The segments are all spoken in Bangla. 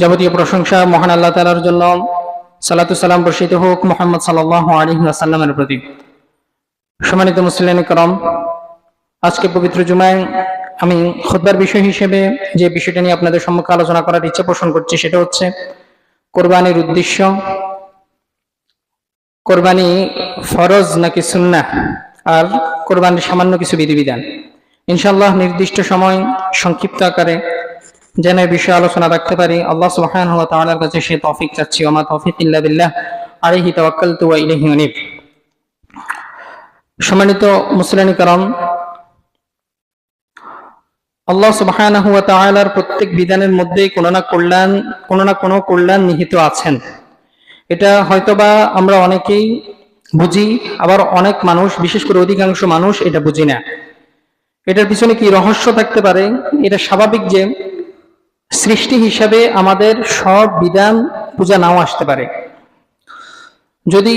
যাবতীয় প্রশংসা মহান আল্লাহ তাআলার জন্য। সালাতু সালাম বর্ষিত হোক মুহাম্মদ সাল্লাল্লাহু আলাইহি ওয়াসাল্লামের প্রতি। সম্মানিত মুসলিম کرام, আজকে পবিত্র জুমায় আমি খুতবার বিষয় হিসেবে যে বিষয়টা নিয়ে আপনাদের সম্মুখে আলোচনা করার ইচ্ছা পোষণ করছি সেটা হচ্ছে কোরবানির উদ্দেশ্য। কোরবানি ফরজ নাকি সুন্নাহ, আর কোরবানির সামান্য কিছু বিধিবিধান। ইনশাআল্লাহ নির্দিষ্ট সময় সংক্ষিপ্ত আকারে যেন এই বিষয়ে আলোচনা রাখতে পারি, আল্লাহ সুবহানাহু ওয়া তাআলার কাছে সে তৌফিক চাচ্ছি। ওয়া মা তৌফিক ইল্লা বিল্লাহ, আলাইহি তাওয়াক্কালতু ওয়া ইলাইহি উনীব। সম্মানিত মুসলিম کرام, আল্লাহ সুবহানাহু ওয়া তাআলার প্রত্যেক বিধানের মধ্যে কোনো না কোনো কল্যাণ নিহিত আছেন। এটা হয়তোবা আমরা অনেকেই বুঝি, আবার অনেক মানুষ, বিশেষ করে অধিকাংশ মানুষ এটা বুঝি না। এটার পিছনে কি রহস্য থাকতে পারে? এটা স্বাভাবিক যে সৃষ্টি হিসাবে আমাদের সব বিধান পূজা নাও আসতে পারে। যদি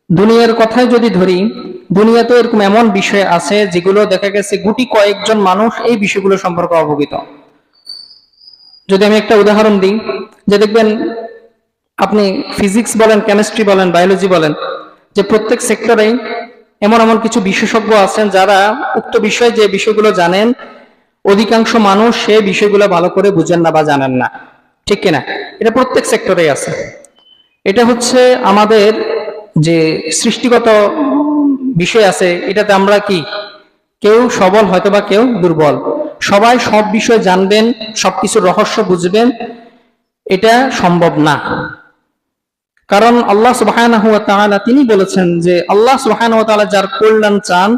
দুনিয়ার কথাই যদি ধরি, দুনিয়াতে এরকম এমন বিষয় আছে যেগুলো দেখা গেছে গুটি কয়েকজন মানুষ এই বিষয়গুলো সম্পর্কে অবগত। যদি আমি একটা উদাহরণ দিই, যে দেখবেন আপনি ফিজিক্স বলেন, কেমিস্ট্রি বলেন, বায়োলজি বলেন, যে প্রত্যেক সেক্টরে এমন এমন কিছু বিশেষজ্ঞ আছেন যারা উক্ত বিষয়ে যে বিষয়গুলো জানেন, অধিকাংশ মানুষ সে বিষয়গুলো ভালো করে বুঝেন না বা জানেন না, ঠিক কিনা? এটা প্রত্যেক সেক্টরে আছে। এটা হচ্ছে আমাদের যে সৃষ্টিগত বিষয় আছে, এটাতে আমরা কি কেউ সবল হয়তো বা কেউ দুর্বল। সবাই সব বিষয় জানবেন, সবকিছুর রহস্য বুঝবেন, এটা সম্ভব না। কারণ আল্লাহ সুবহানাহু ওয়া তাআলা তিনি বলেছেন যে আল্লাহ সুবহানাহু ওয়া তাআলা যার কল্যাণ চান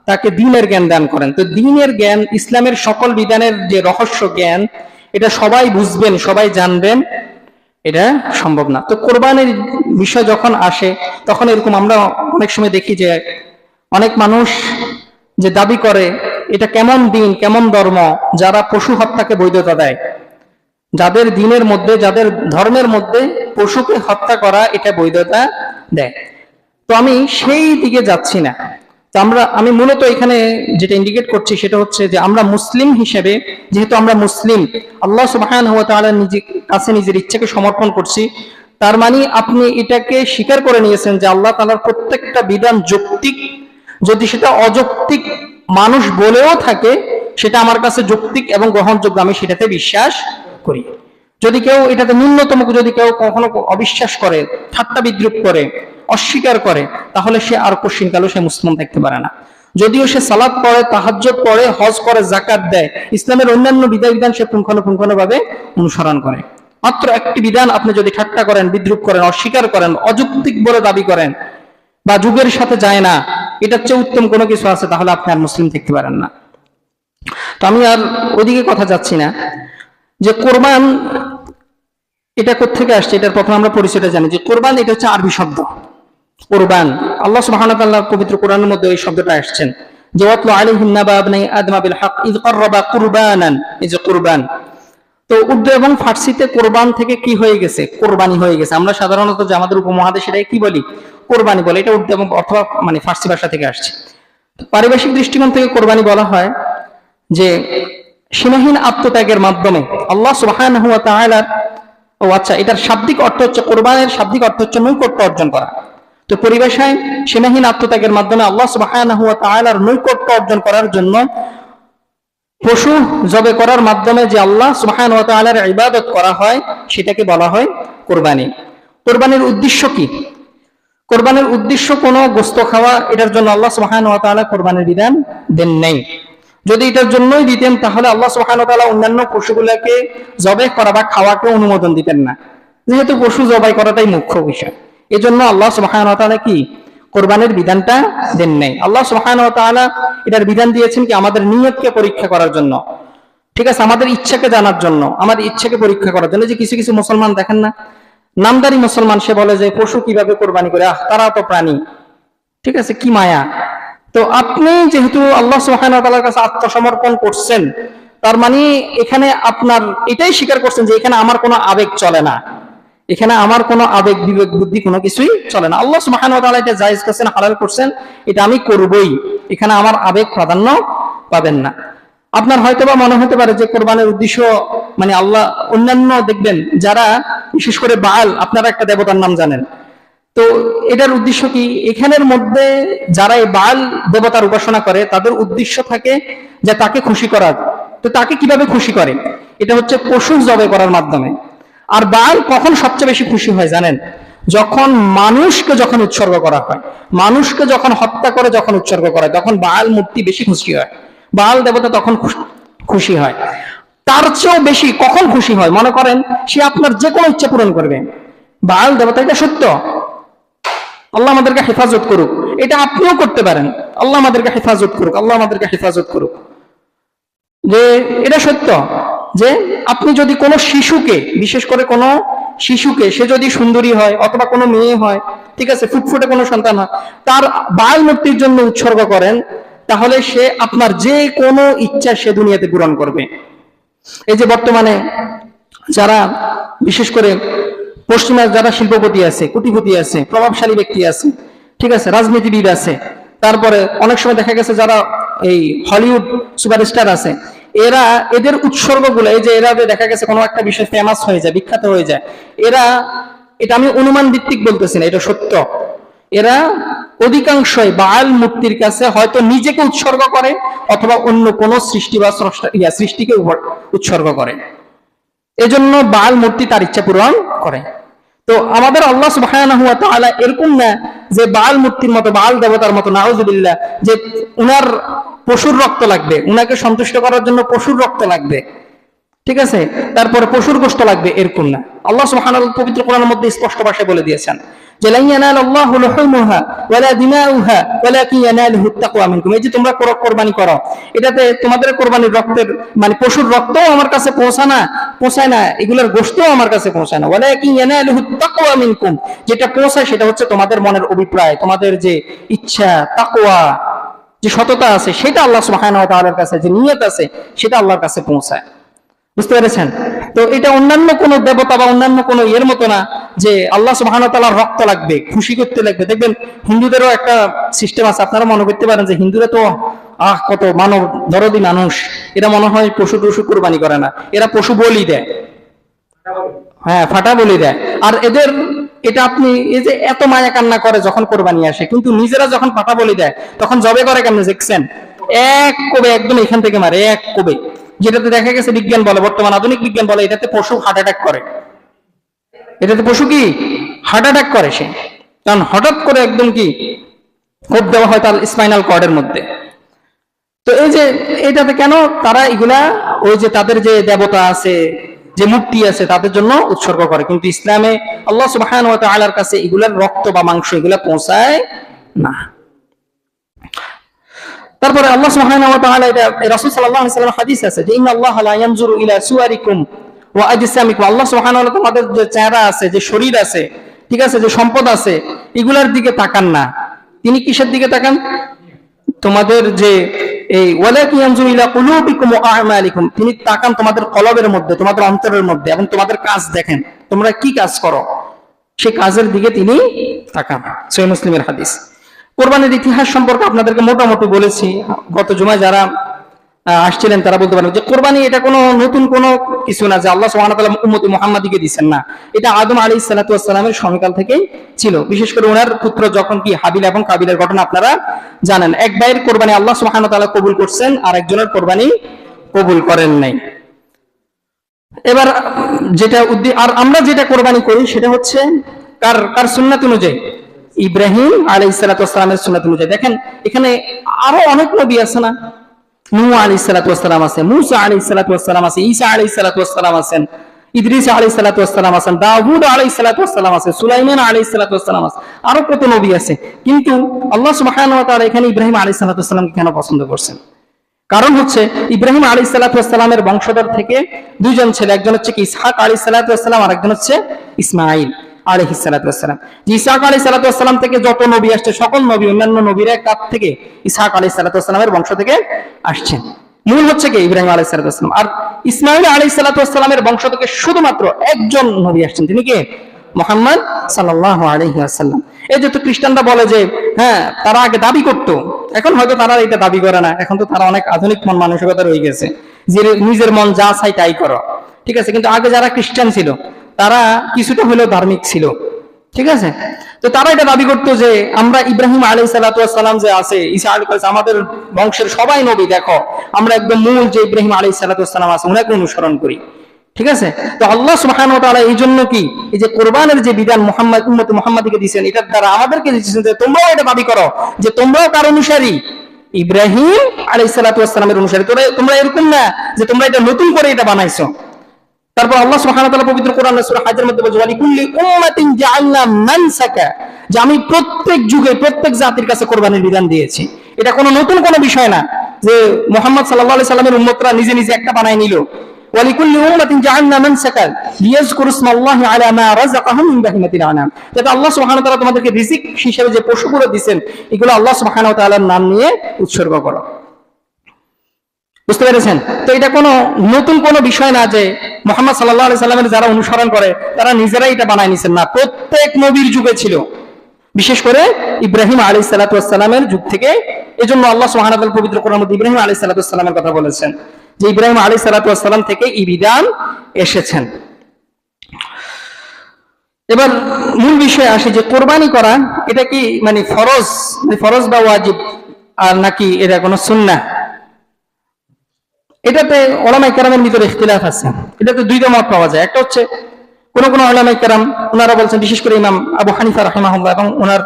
তাকে দ্বীনের জ্ঞান দান করেন। তো দ্বীনের জ্ঞান, ইসলামের সকল বিধানের যে রহস্য জ্ঞান, এটা সবাই বুঝবেন, সবাই জানবেন, এটা সম্ভব না। তো কোরবানির বিষয় যখন আসে তখন এরকম আমরা অনেক সময় দেখি যে অনেক মানুষ যে দাবি করে এটা কেমন দিন, কেমন ধর্ম, যারা পশু হত্যাকে বৈধতা দেয়। যাদের দিনের মধ্যে, যাদের ধর্মের মধ্যে পশুকে হত্যা করা এটা বৈধতা দেয়। তো আমি সেই দিকে যাচ্ছি না। তো আমি মূলত এখানে যেটা ইন্ডিকেট করছি সেটা হচ্ছে যে আমরা মুসলিম হিসেবে, যেহেতু আমরা মুসলিম, আল্লাহ সুবহানাহু ওয়া তাআলার কাছে নিজের ইচ্ছাকে সমর্পণ করছি, তার মানে আপনি এটাকে স্বীকার করে নিয়েছেন যে আল্লাহ তাআলার প্রত্যেকটা বিধান যৌক্তিক। যদি সেটা অযৌক্তিক মানুষ বলেও থাকে, সেটা আমার কাছে যৌক্তিক এবং গ্রহণযোগ্য, আমি সেটাতে বিশ্বাস করি। যদি কেউ এটাতে ন্যূনতম, যদি কেউ কখনো অবিশ্বাস করে, ঠাট্টা বিদ্রুপ করে, অস্বীকার করে, তাহলে সে আর কোশ্চিনকালেও সে মুসলিম থাকতে পারে না। যদিও সে সালাত পড়ে, তাহাজ্জুদ পড়ে, হজ করে, যাকাত দেয়, ইসলামের অন্যান্য বিধান সে পুঙ্খানুপুঙ্খভাবে অনুসরণ করে, মাত্র একটি বিধান আপনি যদি ঠাট্টা করেন, বিদ্রুপ করেন, অস্বীকার করেন, অযৌক্তিক বলে দাবি করেন, বা যুগের সাথে যায় না, এটার চেয়ে উত্তম কোনো কিছু আছে, তাহলে আপনি আর মুসলিম থাকতে পারেন না। তো আমি আর ওইদিকে কথা যাচ্ছি না। যে কোরবান এটা কোত্থেকে আসছে, এটার প্রথমে আমরা পরিচয়টা জানি। যে কোরবান এটা হচ্ছে আরবি শব্দ। কোরবান, আল্লাহ সুবহানাহু ওয়া তাআলা পবিত্র কোরআনের মধ্যে এই শব্দটা আসছেন যে ওয়াতলু আলাইহিম নাবা ইবনি আদম বিল হক ইয ক্বাররাবা কুরবানান। এই যে কোরবান, তো উর্দু এবং ফার্সিতে কোরবান থেকে কি হয়ে গেছে? কোরবানি হয়ে গেছে। আমরা সাধারণত যে আমাদের উপমহাদেশে এটাকে কি বলি? কোরবানি বলে। এটা উর্দু এবং অথবা মানে ফার্সি ভাষা থেকে আসছে। পারিভাষিক দৃষ্টিকোণ থেকে কোরবানি বলা হয় যে সীমাহীন আত্মত্যাগের মাধ্যমে আল্লাহ সুবহানাহু ওয়া তাআলার, আচ্ছা, এটার শাব্দিক অর্থ হচ্ছে, কোরবানের শাব্দিক অর্থ হচ্ছে নৈকট্য অর্জন করা। তো পরিভাষায় সীমাহীন আত্মত্যাগের মাধ্যমে আল্লাহ সুবহানাহু ওয়া তাআলার নৈকট্য অর্জন করার জন্য পশু জবে করার মাধ্যমে যে আল্লাহ সুবহানাহু ওয়া তাআলার ইবাদত করা হয়, সেটাকে বলা হয় কোরবানি। কোরবানির উদ্দেশ্য কি? কোরবানির উদ্দেশ্য কোনো গোশত খাওয়া, এটার জন্য আল্লাহ সুবহানাহু ওয়া তাআলা কোরবানির বিধান দেন নাই। যদি এটার জন্যই দিতেন তাহলে আল্লাহ সুবহানাহু ওয়া তাআলা অন্যান্য পশুগুলোকে জবাই করা বা খাওয়াকে অনুমোদন দিতেন না, যেহেতু পশু জবাই করাটাই মুখ্য বিষয়। এজন্য আল্লাহ সুবহানাহু ওয়া তাআলা কি কোরবানির বিধানটা দেন নাই। আল্লাহ সুবহানাহু ওয়া তাআলা এটার বিধান দিয়েছেন কি আমাদের নিয়তকে পরীক্ষা করার জন্য, ঠিক আছে, আমাদের ইচ্ছাকে জানার জন্য, আমাদের ইচ্ছাকে পরীক্ষা করার জন্য। যে কিছু কিছু মুসলমান দেখেন না, নামদারি মুসলমান, সে বলে যে পশু কিভাবে কোরবানি করে, তারা তো প্রাণী, ঠিক আছে, কি মায়া। তো আপনি যেহেতু আল্লাহ সুবহানাহু ওয়া তাআলার কাছে আত্মসমর্পণ করছেন, তার মানে এখানে আপনার এটাই স্বীকার করছেন যে এখানে আমার কোনো আবেগ চলে না, এখানে আমার কোনো আবেগ, বিবেক, বুদ্ধি কোনো কিছুই চলে না। আল্লাহ সুবহানাহু ওয়া তাআলা এটা জায়েজ করছেন, হালাল করছেন, এটা আমি করবই, এখানে আমার আবেগ প্রাধান্য পাবেন না। আপনার হয়তোবা মনে হতে পারে যে কোরবানের উদ্দেশ্য মানে আল্লাহ, অন্যান্য দেখবেন যারা বিশেষ করে বাল, আপনারা একটা দেবতার নাম জানেন, তো এটার উদ্দেশ্য কি? এখানের মধ্যে যারা এই বাল দেবতার উপাসনা করে তাদের উদ্দেশ্য থাকে যে তাকে খুশি করার। তো তাকে কিভাবে খুশি করে? এটা হচ্ছে পশু জবাই করার মাধ্যমে। আর বাল কখন সবচেয়ে বেশি খুশি হয় জানেন? যখন মানুষকে যখন উৎসর্গ করা হয়, মানুষকে যখন হত্যা করে যখন উৎসর্গ করা হয়, তখন বাল মূর্তি বেশি খুশি হয়, বাল দেবতা তখন খুশি হয়। তার চেয়েও বেশি কখন খুশি হয়? মনে করেন সে আপনার যে কোনো ইচ্ছা পূরণ করবে, বাল দেবতা, এটা সত্য, আল্লাহ আমাদেরকে হেফাজত করুক, এটা আপনিও করতে পারেন, আল্লাহ আমাদেরকে হেফাজত করুক, আল্লাহ আমাদেরকে হেফাজত করুক, যে এটা সত্য যে আপনি যদি কোনো শিশুকে, বিশেষ করে কোনো শিশুকে, সে যদি সুন্দরী হয় অথবা কোনো মেয়ে হয়, ঠিক আছে, ফুটফুটে কোনো সন্তান হয়, তার বাল মূর্তির জন্য উৎসর্গ করেন, তাহলে সে আপনার যে কোনো ইচ্ছা সে দুনিয়াতে পূরণ করবে। এই যে বর্তমানে যারা বিশেষ করে পশ্চিমের যারা শিল্পপতি আছে, কোটিপতি আছে, প্রভাবশালী ব্যক্তি আছে, ঠিক আছে, রাজনীতিবিদ আছে, তারপরে অনেক সময় দেখা গেছে যারা এই হলিউড সুপারস্টার আছে, এরা এদের উৎসর্গগুলো, এই যে এরা দেখা গেছে কোনো একটা বিষয় ফেমাস হয়ে যায়, বিখ্যাত হয়ে যায়, এরা, এটা আমি অনুমান ভিত্তিক বলতেছি না, এটা সত্য, এরা অধিকাংশই বাল মূর্তির কাছে হয়তো নিজেকে উৎসর্গ করে অথবা অন্য কোনো সৃষ্টি বা সৃষ্টিকে উৎসর্গ করে, এজন্য বাল মূর্তি তার ইচ্ছা পূরণ করে। তো আমাদের আল্লাহ সুবহানাহু ওয়া তাআলা এরকম না যে বাল মূর্তির মতো, বাল দেবতার মতো, নাউযুবিল্লাহ, যে উনার পশুর রক্ত লাগবে, উনাকে সন্তুষ্ট করার জন্য পশুর রক্ত লাগবে, ঠিক আছে, তারপরে পশুর গোশত লাগবে, এরকম না। আল্লাহ সুবহানাহু ওয়া তাআলা পবিত্র কোরআনের মধ্যে স্পষ্ট ভাষায় বলে দিয়েছেন যে লা ইয়ানালাল্লাহু লুহুমুহা ওয়ালা দিমাউহা ওয়ালাকিন ইয়ানালুহুত তাকওয়া মিনকুম। এই যে তোমরা কোরবানি করো, এটাতে তোমাদের কোরবানির রক্তের মানে পশুর রক্তও আমার কাছে পৌঁছায় না, এগুলোর গোশতও আমার কাছে পৌঁছায় না। ওয়ালাকিন ইয়ানালুহুত তাকওয়া মিনকুম, যেটা পৌঁছায় সেটা হচ্ছে তোমাদের মনের অভিপ্রায়, তোমাদের যে ইচ্ছা, তাকওয়া, যে সততা আছে, সেটা আল্লাহ সুবহানাহু ওয়া তাআলার কাছে, যে নিয়ত আছে, সেটা আল্লাহর কাছে পৌঁছায়। বুঝতে পেরেছেন? তো এটা অন্যান্য কোন দেবতা বা অন্যান্য কোন এর মতো না যে আল্লাহ সুবহানাহু ওয়া তাআলার রক্ত লাগবে, খুশি করতে লাগবে। দেখবেন হিন্দুদেরও একটা সিস্টেম আছে, আপনারা মনে করতে পারেন যে হিন্দুরা তো কত মানব দরদি মানুষ, এরা মনে হয় পশু টশু কুরবানি করে না, এরা পশু বলি দেয়, হ্যাঁ, ফাটা বলি দেয়। আর এদের এটা আপনি এই যে এত মায়া কান্না করে যখন কোরবানি আসে, কিন্তু নিজেরা যখন ফাটা বলি দেয় তখন জবে করে কেমনে দেখছেন? এক কোবে একদম এখান থেকে মারে, এক কোবে, যেটাতে দেখা গেছে বিজ্ঞান বলে, বর্তমান আধুনিক বিজ্ঞান বলে, এটাতে পশু হার্ট অ্যাটাক করে, এটাতে পশু কি হার্ট অ্যাটাক করে সে, কারণ হঠাৎ করে একদম কি কোপ দেওয়া হয় তার স্পাইনাল কর্ডের মধ্যে। তো এই যে এটাতে কেন তারা এগুলা, ওই যে তাদের যে দেবতা আছে, যে মূর্তি আছে, তাদের জন্য উৎসর্গ করে, কিন্তু ইসলামে আল্লাহ সুবহানাহু ওয়া তাআলার কাছে এগুলার রক্ত বা মাংস এগুলা পৌঁছায় না। তারপরে আল্লাহ সুবহানাহু ওয়া তাআলা, এটা রাসূল সাল্লাল্লাহু আলাইহি ওয়াসাল্লাম হাদিস আছে যে ইন্নাল্লাহা লা ইয়ানজুরু ইলা সুওয়ারিকুম ওয়া আজসামিকুম, আল্লাহ সুবহানাহু ওয়া তাআলা তোমাদের যে চেহারা আছে, যে শরীর আছে, ঠিক আছে, যে সম্পদ আছে, এগুলার দিকে তাকান না, তিনি কিসের দিকে তাকান? তোমাদের যে এই ওয়ালাকিন ইয়ানজুরু ইলা কুলুবিকুম ওয়া আ'মালিকুম, তিনি তাকান তোমাদের কলবের মধ্যে, তোমাদের অন্তরের মধ্যে, এবং তোমাদের কাজ দেখেন, তোমরা কি কাজ করো, সেই কাজের দিকে তিনি তাকান। সহিহ মুসলিমের হাদিস। কোরবানির ইতিহাস সম্পর্কে আপনাদেরকে মোটামুটি বলেছি, গত জুমায় যারা আসছিলেন তারা বলতে পারেন যে কোরবানি এটা কোনো নতুন কোনো কিছু না যে আল্লাহ সুবহানাহু ওয়া তাআলা উম্মতি মুহাম্মাদীকে দিবেন না, এটা আদম আলাইহিস সালাতু ওয়াস সালামের সময়কাল থেকেই ছিল। বিশেষ করে ওনার পুত্র যখন কি হাবিল এবং কাবিলের ঘটনা আপনারা জানেন, এক ভাইয়ের কোরবানি আল্লাহ সুবহানাহু ওয়া তাআলা কবুল করছেন, আর একজনের কোরবানি কবুল করেন নাই। এবার যেটা আর আমরা যেটা কোরবানি করি সেটা হচ্ছে কার সুন্নাত অনুযায়ী? ইব্রাহিম আলাইহিস সালাতু ওয়াস সালামের সুন্নাত অনুযায়ী। দেখেন এখানে আরো অনেক নবী আছে না, নূহ আলাইহিস সালাতু ওয়াস সালাম আছে, মূসা আলাইহিস সালাতু ওয়াস সালাম আছে, ঈসা আলাইহিস সালাতু ওয়াস সালাম আছেন, ইদ্রিস আলাইহিস সালাতু ওয়াস সালাম আছেন, দাউদ আলাইহিস সালাতু ওয়াস সালাম আছে, সুলাইমান আলাইহিস সালাতু ওয়াস সালাম আছে, আরো কত নবী আছে। কিন্তু আল্লাহ সুবহানাহু ওয়া তাআলা এখানে ইব্রাহিম আলাইহিস সালাতু ওয়াস সালামকে কেন পছন্দ করছেন? কারণ হচ্ছে ইব্রাহিম আলাইহিস সালাতু ওয়াস সালামের বংশধর থেকে দুইজন ছেলে, একজন হচ্ছে কি ইসহাক আলাইহিস সালাতু ওয়াস সালাম, আর একজন হচ্ছে ইসমাঈল আলাইহিস সালাতু ওয়াস সালাম। ইসহাক আলাইহিস সালাতু ওয়াস সালাম থেকে যত নবী আসছে, সকল নবী অন্যান্য নবীরা কাছ থেকে ইসহাক আলাইহিস সালাতু ওয়াস সালামের বংশ থেকে আসছেন। মূল হচ্ছে কি ইব্রাহিম আলাইহিস সালাতু ওয়াস সালাম। আর ইসমাঈল আলাইহিস সালাতু ওয়াস সালামের বংশ থেকে শুধুমাত্র একজন নবী আসছেন, তিনি কে? মুহাম্মদ সাল্লাল্লাহু আলাইহি ওয়াসাল্লাম। এই যে তো খ্রিস্টানরা বলে যে হ্যাঁ তারা আগে দাবি করতো, এখন হয়তো তারা এটা দাবি করে না, এখন তো তারা অনেক আধুনিক মন মানসিকতা রয়ে গেছে যে নিজের মন যা চাই তাই করো, ঠিক আছে। কিন্তু আগে যারা খ্রিস্টান ছিল তারা কিছুটা হলেও ধার্মিক ছিল, ঠিক আছে। তো তারা এটা দাবি করতো যে আমরা ইব্রাহিম আলাইহিস সালাম যে আছে, ঈসা আলাইহিস সালাম, আমাদের বংশের সবাই নবী, দেখো আমরা একদম মূল যে ইব্রাহিম আলাইহিস সালাম আছে ওনাকে অনুসরণ করি, ঠিক আছে। তো আল্লাহ সুবহানাহু ওয়া তাআলা এই জন্য কি এই যে কোরবানের যে বিধান মুহাম্মদ উম্মতে মুহাম্মাদীকে দিয়েছেন, এটার দ্বারা আমাদেরকে দিয়েছেন যে তোমরাও এটা দাবি করো যে তোমরাও কার অনুসারী, ইব্রাহিম আলাইহিস সালামের অনুসারী। তোমরা এরকম না যে তোমরা এটা নতুন করে এটা বানাইছো। তারপর আল্লাহ সুবহানাহু ওয়া তাআলা পবিত্র কোরআন সূরা হাজের মধ্যে বলেন ওয়ালিকুল্লি উম্মাতিন জাআলনা মানসাকা, যে আমি প্রত্যেক যুগে প্রত্যেক জাতির কাছে কোরবানির বিধান দিয়েছি। এটা কোনো নতুন কোনো বিষয় না যে মুহাম্মদ সাল্লাল্লাহু আলাইহি সাল্লামের উম্মতরা নিজে নিজে একটা বানায় নিল। ওয়ালিকুল্লি উম্মাতিন জাআলনা মানসাকা লিয়াযকুরু ইসমাল্লাহি আলা মা রাযাকাহুম মিন বাহিমাতিল আনাম, যাতে আল্লাহ সুবহানাহু ওয়া তাআলা তোমাদেরকে রিজিক হিসেবে যে পশুগুলো দিবেন এগুলো আল্লাহ সুবহানাহু ওয়া তাআলার নাম নিয়ে উৎসর্গ করো। বুঝতে পেরেছেন? তো এটা কোনো নতুন কোনো বিষয় না যে মুহাম্মদ সাল্লাল্লাহু আলাইহি সাল্লামের যারা অনুসরণ করে তারা নিজেরাই এটা বানায় নিছেন, না, প্রত্যেক নবীর যুগে ছিল, বিশেষ করে ইব্রাহিম আলাইহিস সালামের যুগ থেকে। এজন্য আল্লাহ সুবহানাহু ওয়া তাআলা পবিত্র কোরআনের মধ্যে ইব্রাহিম আলাইহিস সালামের কথা বলেছেন যে ইব্রাহিম আলাইহিস সালাম থেকে এই বিধান এসেছেন। এবার মূল বিষয়ে আসি যে কোরবানি করা এটা কি মানে ফরজ বা ওয়াজিব আর নাকি এটা কোনো সুন্নাহ, এটাতে উলামায়ে কেরামের ভিতরে ইখতিলাফ আছে। এটাতে দুইটা মত পাওয়া যায়। একটা হচ্ছে কোন উলামায়ে কেরাম ওনারা বলছেন, বিশেষ করে ইমাম আবু হানিফা রাহিমাহুল্লাহ এবং ওনার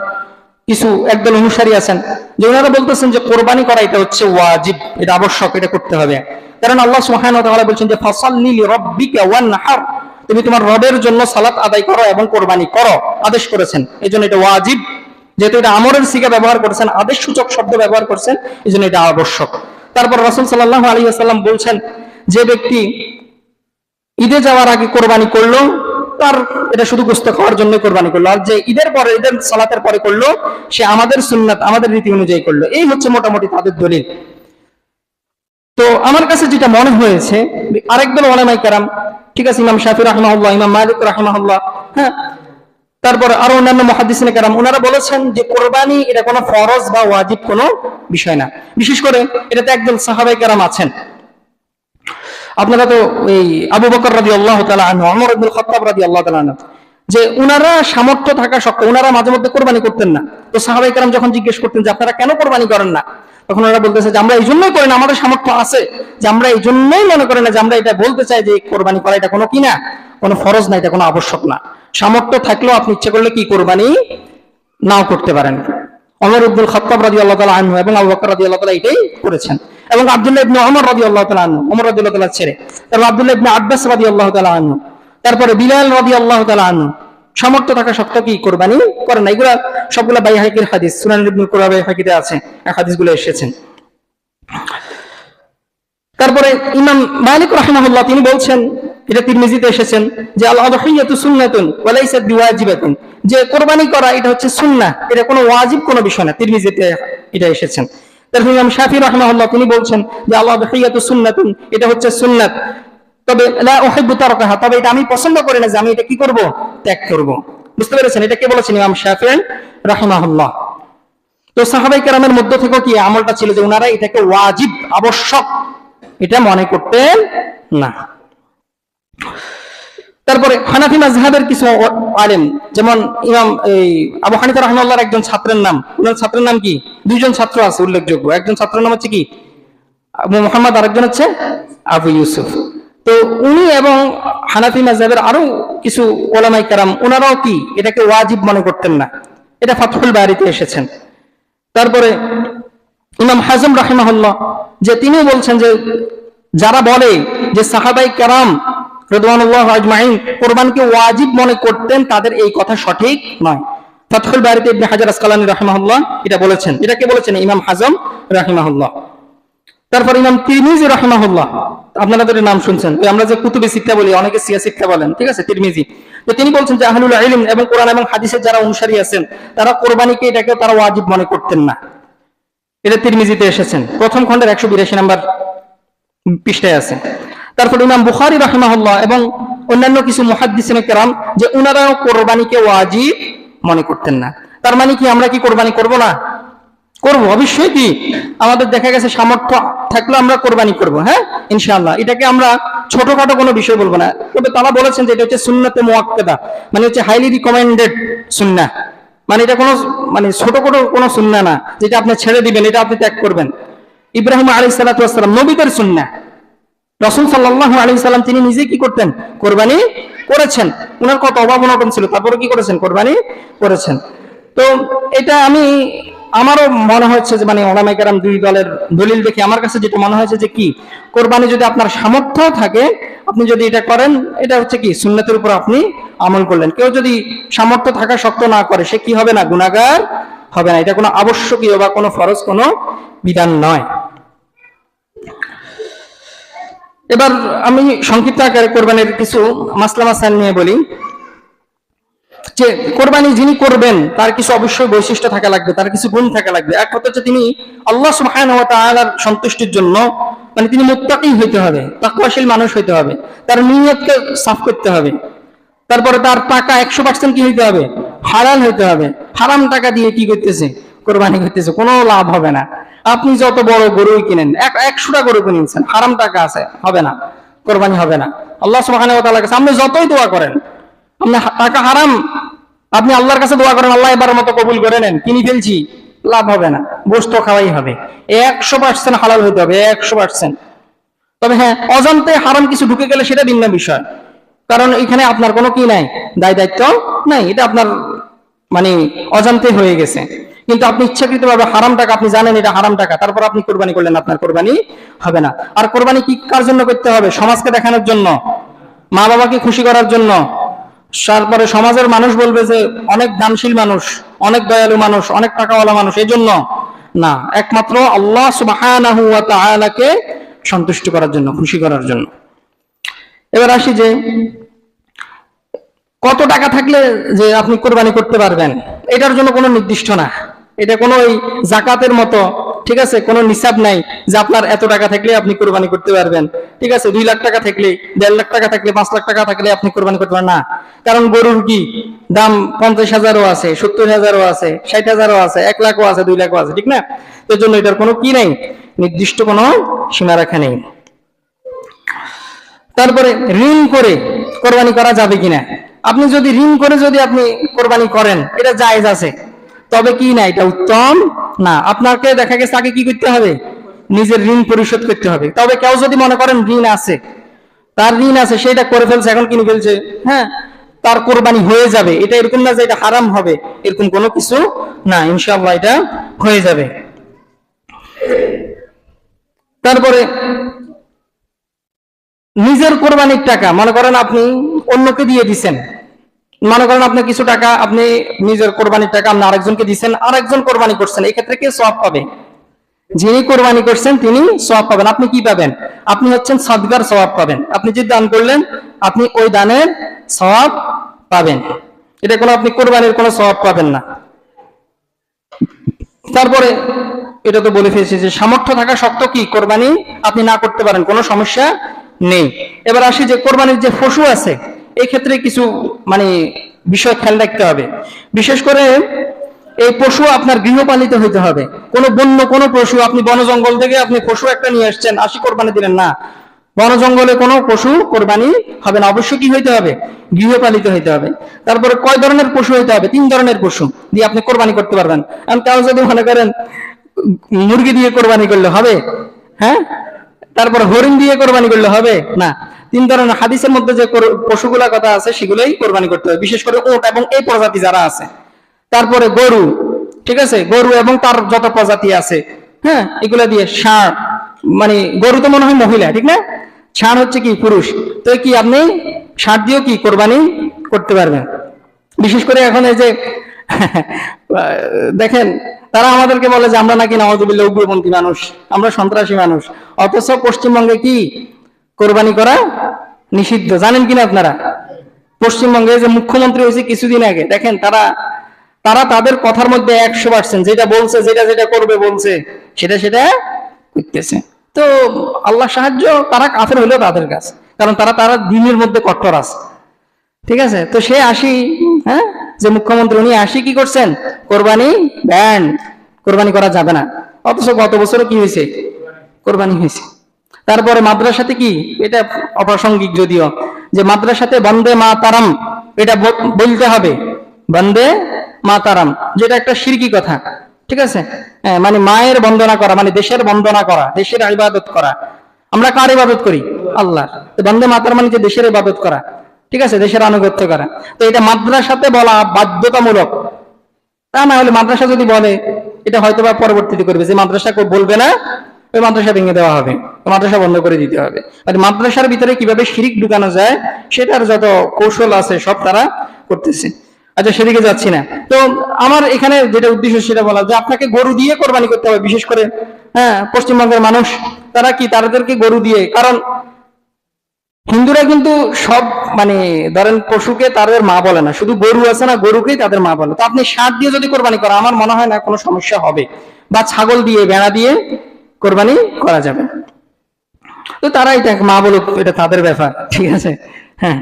কিছু একদল অনুসারী আছেন, যে ওনারা বলতেছেন যে কোরবানি করা এটা হচ্ছে ওয়াজিব, এটা আবশ্যক, এটা করতে হবে। কারণ আল্লাহ সুবহানাহু ওয়া তাআলা বলেছেন যে ফাসাল্লি লিরাব্বিকা ওয়ানহার, তুমি তোমার রবের জন্য সালাত আদায় করো এবং কোরবানি করো আদেশ করেছেন। এজন্য এটা ওয়াজিব, যেহেতু এটা আমরের সিগা ব্যবহার করেছেন, আদেশ সূচক শব্দ ব্যবহার করেছেন, এজন্য এটা আবশ্যক। তারপর রাসূল সাল্লাল্লাহু আলাইহি ওয়াসাল্লাম বলছেন যে ব্যক্তি ঈদে যাওয়ার আগে কোরবানি করলো তার এটা শুধু গোশত খাওয়ার জন্য কোরবানি করলো, আর যে ঈদের পরে ঈদের সালাতের পরে করলো সে আমাদের সুন্নাত আমাদের রীতি অনুযায়ী করলো। এই হচ্ছে মোটামুটি তাদের দলিল। তো আমার কাছে যেটা মনে হয়েছে আরেকদল উলামায়ে কেরাম, ঠিক আছে, ইমাম শাফিঈ রাহিমাহুল্লাহ, ইমাম মালিক রাহিমাহুল্লাহ, হ্যাঁ, তারপর আরো অন্যান্য মুহাদ্দিসিনে কেরাম ওনারা বলেছেন যে কোরবানি এটা কোনো ফরজ বা ওয়াজিব কোনো বিষয় না। বিশেষ করে এটাতে একদল সাহাবায়ে কেরাম আছেন, আপনারা তো এই আবু বকর রাদিয়াল্লাহু তাআলা আনহু, ওমর ইবনে খাত্তাব রাদিয়াল্লাহু তাআলা আনহু, যে উনারা সামর্থ্য থাকা সত্ত্বেও উনারা মাঝে মধ্যে কোরবানি করতেন না। তো সাহাবায়ে কেরাম যখন জিজ্ঞেস করতেন যে আপনারা কেন কোরবানি করেন না, তখন ওনারা বলতেছে যে আমরা এই জন্যই করি না, আমাদের সামর্থ্য আছে, যে আমরা এই জন্যই মনে করি না, যে আমরা এটা বলতে চাই যে কোরবানি করা এটা কোনো কি না, কোনো ফরজ না, এটা কোনো আবশ্যক না। সামর্থ্য থাকলেও আপনি ইচ্ছে করলে কি কোরবানি নাও করতে পারেন। ওমর ইবনে খাত্তাব রাদিয়াল্লাহু তাআলা আনহু এবং আবু বকর রাদিয়াল্লাহু তাআলা এটাই করেছেন। এবং আব্দুল্লাহ ইবনে ওমর রাদিয়াল্লাহু তাআলা আনহু, ওমর রাদিয়াল্লাহু তাআলা ছেড়ে তারপর আব্দুল্লাহ ইবনে আব্বাস রাদিয়াল্লাহু তাআলা আনহু, তারপরে বিলাল রাদিয়াল্লাহু তাআলা আনহু সামর্থ্য থাকা সত্ত্বেও কি কোরবানি করেন না। এগুলা সবগুলা বাইহাকির হাদিস, সুনান ইবনে কুরাবা বাইহাকিতে আছে, এই হাদিসগুলো এসেছেন। তারপরে ইমাম মালিক রাহিমাহুল্লাহ তিনি বলছেন, এটা তিরমিজিতে এসেছেন, যে আল আযহিয়াতু সুন্নাতুন ওয়া লাইসাত বিওয়াজিবাতিন, যে কোরবানি করা এটা হচ্ছে সুন্নাহ, এটা কোনো ওয়াজিব কোনো বিষয় না। তিরমিজিতে এটা এসেছেন। তারপর ইমাম শাফিঈ রাহিমাহুল্লাহ তিনি বলছেন যে আল আযহিয়াতু সুন্নাতুন, এটা হচ্ছে সুন্নাত, তবে লা উহিব্বু তারকাহা, তবে এটা আমি পছন্দ করি না যে আমি এটা কি করব, ত্যাগ করব। বুঝতে পেরেছেন? এটা কে বলেছেন? ইমাম শাফিঈ রাহিমাহুল্লাহ। তো সাহাবায়ে কেরামের মধ্য থেকে কি আমলটা ছিল যে ওনারা এটাকে ওয়াজিব, আবশ্যক এটা মনে করতেন না। তারপরে হানাফি মাযহাবের কিছু আলেম, যেমন ইমাম আবু হানিফা রাহিমাহুল্লাহর একজন ছাত্রের নাম, ওনার ছাত্রের নাম কি, দুইজন ছাত্র আছে উল্লেখযোগ্য, একজন ছাত্রের নাম হচ্ছে কি আবু মুহাম্মদ, আরেকজন হচ্ছে আবু ইউসুফ। তো উনি এবং হানাফি মাযহাবের আরো কিছু উলামায়ে কেরাম ওনারাও কি এটাকে ওয়াজিব মনে করতেন না। এটা ফাতহুল বারিতে এসেছেন। তারপরে ইমাম হাজম রাহিমাহুল্লাহ, যে তিনি বলছেন যে যারা বলে যে সাহাবায়ে কেরাম রাদিয়াল্লাহু আজমাইন কোরবানকে ওয়াজিব মনে করতেন, তাদের এই কথা সঠিক নয়। ফাতহুল বারিতে ইবনে হাজার আসকালানী রাহিমাহুল্লাহ এটা বলেছেন। এটাকে বলেছেন ইমাম হাজম রাহিমাহুল্লাহ। তারপর ইমাম তিরমিজি রাহিমাহুল্লাহ, আপনারা তো নাম শুনছেন, আমরা যে কুতুবে সিত্তা বলি, অনেকে সিয়া সিত্তা বলেন, ঠিক আছে, তিরমিজি। তো তিনি বলছেন যে আহলুল ইলম এবং কোরআন এবং হাদিসের যারা অনুসারী আছেন তারা কোরবানিকে এটাকে তারা ওয়াজিব মনে করতেন না। এটা তিরমিজিতে এসেছেন, প্রথম খণ্ডের 182 নম্বর পৃষ্ঠায় আছে। তারপর ইমাম বুখারী রাহিমাহুল্লাহ এবং অন্যান্য কিছু মুহাদ্দিসিনে কেরাম যে উনারাও কোরবানিকে ওয়াজিব মনে করতেন না। তার মানে কি আমরা কি কোরবানি করব না? করব, অবশ্যই। কি আমাদের দেখা গেছে সামর্থ্য থাকলে আমরা কোরবানি করব, হ্যাঁ ইনশাআল্লাহ। এটাকে আমরা ছোটখাটো কোনো বিষয় বলবো না। তবে তারা বলেছেন যে এটা হচ্ছে সুন্নাতে মুআক্কাদা, মানে হচ্ছে হাইলি রিকমেন্ডেড সুন্নাহ। মানে এটা কোনো মানে ছোটখাটো কোনো সুন্নাহ না যেটা আপনি ছেড়ে দিবেন, এটা আপনি ত্যাগ করবেন। ইব্রাহিম আলাইহিস সালাতু ওয়াস সালাম নবীদের সুন্নাহ। রাসূল সাল্লাল্লাহু আলাইহি সাল্লাম তিনি নিজে কি করতেন? কোরবানি করেছেন। ওনার কত অভাব অনটন ছিল, তারপরে কি করেছেন? কোরবানি করেছেন। তো এটা আমারও মনে হচ্ছে যে মানে ওলামায়ে কেরাম দুই দলের দলিল দেখে আমার কাছে যেটা মনে হয়েছে যে কি কোরবানি যদি আপনার সামর্থ্য থাকে, আপনি যদি এটা করেন, এটা হচ্ছে কি সুন্নাতের উপর আপনি আমল করলেন। কেউ যদি সামর্থ্য থাকা সত্ত্বেও না করে, সে কি হবে না? গুনাহগার হবে না। এটা কোনো আবশ্যকীয় বা কোনো ফরজ কোনো বিধান নয়। এবার আমি সংক্ষিপ্ত আকারে কোরবানির কিছু মাসলা মাসাইল নিয়ে বলি। যে কোরবানি যিনি করবেন তার কিছু অবশ্যই বৈশিষ্ট্য থাকা লাগবে, তার কিছু গুণ থাকা লাগবে। এক কথা হচ্ছে তিনি আল্লাহ সুবহানাহু ওয়া তাআলার সন্তুষ্টির জন্য, মানে তিনি মুত্তাকী হইতে হবে, তাকওয়াশীল মানুষ হইতে হবে, তার নিয়তকে সাফ করতে হবে। তারপরে তার টাকা 100% কি হইতে হবে? হালাল হইতে হবে। হারাম টাকা দিয়ে কি করতেছে? কোরবানি করতেছে, কোনো লাভ হবে না। আপনি যত বড় গরুই কিনেন, 100টা গরু কিনেছেন, হারাম টাকা আছে, হবে না, কোরবানি হবে না। আল্লাহ সুবহানাহু ওয়া তাআলার কাছে আপনি যতই দোয়া করেন, আপনি টাকা হারাম, আপনি আল্লাহর কাছে দোয়া করেন আল্লাহ এবার মতো কবুল করে নেন, কিনে ফেলছি, লাভ হবে না, গোশত খাওয়াই হবে। 100% হালাল হইতে হবে, 100%। তবে হ্যাঁ, অজান্তে হারাম কিছু ঢুকে গেলে সেটা ভিন্ন বিষয়, কারণ এখানে আপনার কোনো কি নাই, দায় দায়িত্ব নাই, এটা আপনার মানে অজান্তে হয়ে গেছে। কিন্তু আপনি ইচ্ছাকৃতভাবে হারাম টাকা, আপনি জানেন এটা হারাম টাকা, তারপর আপনি কোরবানি করলেন, আপনার কোরবানি হবে না। আর কোরবানি কি কার জন্য করতে হবে? সমাজকে দেখানোর জন্য, মা বাবাকে খুশি করার জন্য, তারপরে সমাজের মানুষ বলবে যে অনেক দানশীল মানুষ, অনেক দয়ালু মানুষ, অনেক টাকাওয়ালা মানুষ, এই জন্য না, একমাত্র আল্লাহ সুবহানাহু ওয়া তাআলাকে সন্তুষ্ট করার জন্য, খুশি করার জন্য। এবার আসি যে কত টাকা থাকলে যে আপনি কোরবানি করতে পারবেন, এটার জন্য কোনো নির্দিষ্ট না। এটা কোনো ওই জাকাতের মতো, ঠিক আছে, কোনো নিসাব নাই যে আপনার এত টাকা থাকলে আপনি কোরবানি করতে পারবেন, ঠিক আছে, 2 লাখ টাকা থাকলে, 1.5 লাখ টাকা থাকলে, 5 লাখ টাকা থাকলে আপনি কোরবানি করতে পারেন না। কারণ গরুর কি দাম 50,000ও আছে, 70,000ও আছে, 60,000ও আছে, 1 লাখও আছে, 2 লাখও আছে, ঠিক না? এর জন্য এটার কোনো কি নেই, নির্দিষ্ট কোনো সীমারেখা নেই। তারপরে ঋণ করে কোরবানি করা যাবে কিনা? আপনি যদি ঋণ করে যদি আপনি কোরবানি করেন, এটা জায়েজ আছে, তবে কি না, এটা উত্তম না। আপনাকে দেখা গেছে আগে কি করতে হবে? নিজের ঋণ পরিশোধ করতে হবে। তবে কেউ যদি মনে করেন ঋণ আছে, তার ঋণ আছে, সেটা করে ফেলছে, এখন কিনে ফেলছে, হ্যাঁ, তার কোরবানি হয়ে যাবে, এটা এরকম না যে এটা হারাম হবে, এরকম কোনো কিছু না, ইনশাআল্লাহ এটা হয়ে যাবে। তারপরে নিজের কোরবানির টাকা মনে করেন আপনি অন্যকে দিয়ে দিচ্ছেন, মনে করেন আপনি কিছু টাকা আপনি নিজের কোরবানির টাকা আপনি আরেকজনকে দিচ্ছেন, আরেকজন কোরবানি করছেন, এই ক্ষেত্রে কে সওয়াব পাবে? যিনি কোরবানি করছেন তিনি সওয়াব পাবেন। আপনি কি পাবেন? আপনি হচ্ছেন সাদগার সওয়াব পাবেন। আপনি যে দান করলেন, আপনি ওই দানের সওয়াব পাবেন, এটা কোনো আপনি কোরবানির কোনো সওয়াব পাবেন না। তারপরে এটা তো বলে ফেলেছি যে সামর্থ্য থাকা সত্ত্বেও কি কোরবানি আপনি না করতে পারেন, কোনো সমস্যা নেই। এবার আসি যে কোরবানির যে পশু আছে, এই ক্ষেত্রে কিছু মানে বিষয় খেয়াল রাখতে হবে। বিশেষ করে এই পশু আপনার গৃহপালিত হইতে হবে। কোনো বন্য কোনো পশু, আপনি বন জঙ্গল থেকে আপনি পশু একটা নিয়ে আসছেন, আসি কোরবানি দিলেন না, বন জঙ্গলে কোনো পশু কোরবানি হবে না, অবশ্যই কি হইতে হবে? গৃহপালিত হইতে হবে। তারপরে কয় ধরনের পশু হইতে হবে? 3 ধরনের পশু দিয়ে আপনি কোরবানি করতে পারবেন। কারণ কেউ যদি মনে করেন মুরগি দিয়ে কোরবানি করলে হবে, হ্যাঁ, তারপর হরিণ দিয়ে কোরবানি করলে হবে না। 3 ধরনের হাদিসের মধ্যে যে পশুগুলা কথা আছে সেগুলোই কোরবানি করতে হবে, বিশেষ করে ওট এবং এই প্রজাতি যারা আছে। তারপরে গরু, ঠিক আছে, গরু এবং তার যত প্রজাতি আছে, হ্যাঁ, এগুলা দিয়ে। ষাঁড়, মানে গরু তো মনে হয় মহিলা, ঠিক না, ষাঁড় হচ্ছে কি পুরুষ। তো কি আপনি ষাঁড় দিয়েও কি কোরবানি করতে পারবেন। বিশেষ করে এখন এই যে দেখেন তারা আমাদেরকে বলে যে আমরা নাকি নাউযুবিল্লাহ উগ্রপন্থী মানুষ, আমরা সন্ত্রাসী মানুষ, অথচ পশ্চিমবঙ্গে কি কোরবানি করা নিষিদ্ধ, জানেন কিনা আপনারা? পশ্চিমবঙ্গে যে মুখ্যমন্ত্রী হয়েছে কিছুদিন আগে, দেখেন তারা তাদের কথার মধ্যে 100% যেটা বলছে, যেটা করবে বলছে, সেটা করতেছে। তো আল্লাহ সাহায্য, তারা কাফের হলেও তাদের কাছে, কারণ তারা দ্বীনের মধ্যে কট্টর আছে, ঠিক আছে। তো সে আসি, হ্যাঁ, যে মুখ্যমন্ত্রী উনি আসি কি করছেন, কোরবানি ব্যান, কোরবানি করা যাবে না, অথচ গত বছরও কি হয়েছে, কোরবানি হয়েছে। তারপরে মাদ্রাসাতে কি, এটা অপ্রাসঙ্গিক যদিও, যে মাদ্রাসাতে বন্দে মাতারাম এটা বলতে হবে, বন্দে মাতারাম, যেটা একটা শিরকি কথা, ঠিক আছে। মানে মায়ের বন্দনা করা, মানে দেশের বন্দনা করা, দেশের ইবাদত করা। আমরা কার ইবাদত করি, আল্লাহর। তো বন্দে মাতারাম মানে যে দেশের ইবাদত করা, ঠিক আছে, দেশের আনুগত্য করা। তো এটা মাদ্রাসাতে বলা বাধ্যতামূলক, তা না হলে মাদ্রাসা যদি বলে, এটা হয়তো বা পরবর্তীতে করবে, যে মাদ্রাসা বলবে না ওই মাদ্রাসা ভেঙে দেওয়া হবে, মাদ্রাসা বন্ধ করে দিতে হবে। মানে মাদ্রাসার ভিতরে কিভাবে শিরিক ঢুকানো যায় সেটার যত কৌশল আছে সব তারা করতেছে। আচ্ছা, সেদিকে যাচ্ছি না। তো আমার এখানে যেটা উদ্দেশ্য সেটা বলা, যে আপনাকে গরু দিয়ে কোরবানি করতে হবে, বিশেষ করে পশ্চিমবঙ্গের মানুষ তারা কি, তাদেরকে গরু দিয়ে, কারণ হিন্দুরা কিন্তু সব মানে ধরেন পশুকে তাদের মা বলে না, শুধু গরু আছে না, গরুকেই তাদের মা বলে। তো আপনি ষাঁড় দিয়ে যদি কোরবানি করা, আমার মনে হয় না কোনো সমস্যা হবে, বা ছাগল দিয়ে, ভেড়া দিয়ে কোরবানি করা যাবে। তো তারা এটা মা বলুক, এটা তাদের ব্যাপার, ঠিক আছে। হ্যাঁ,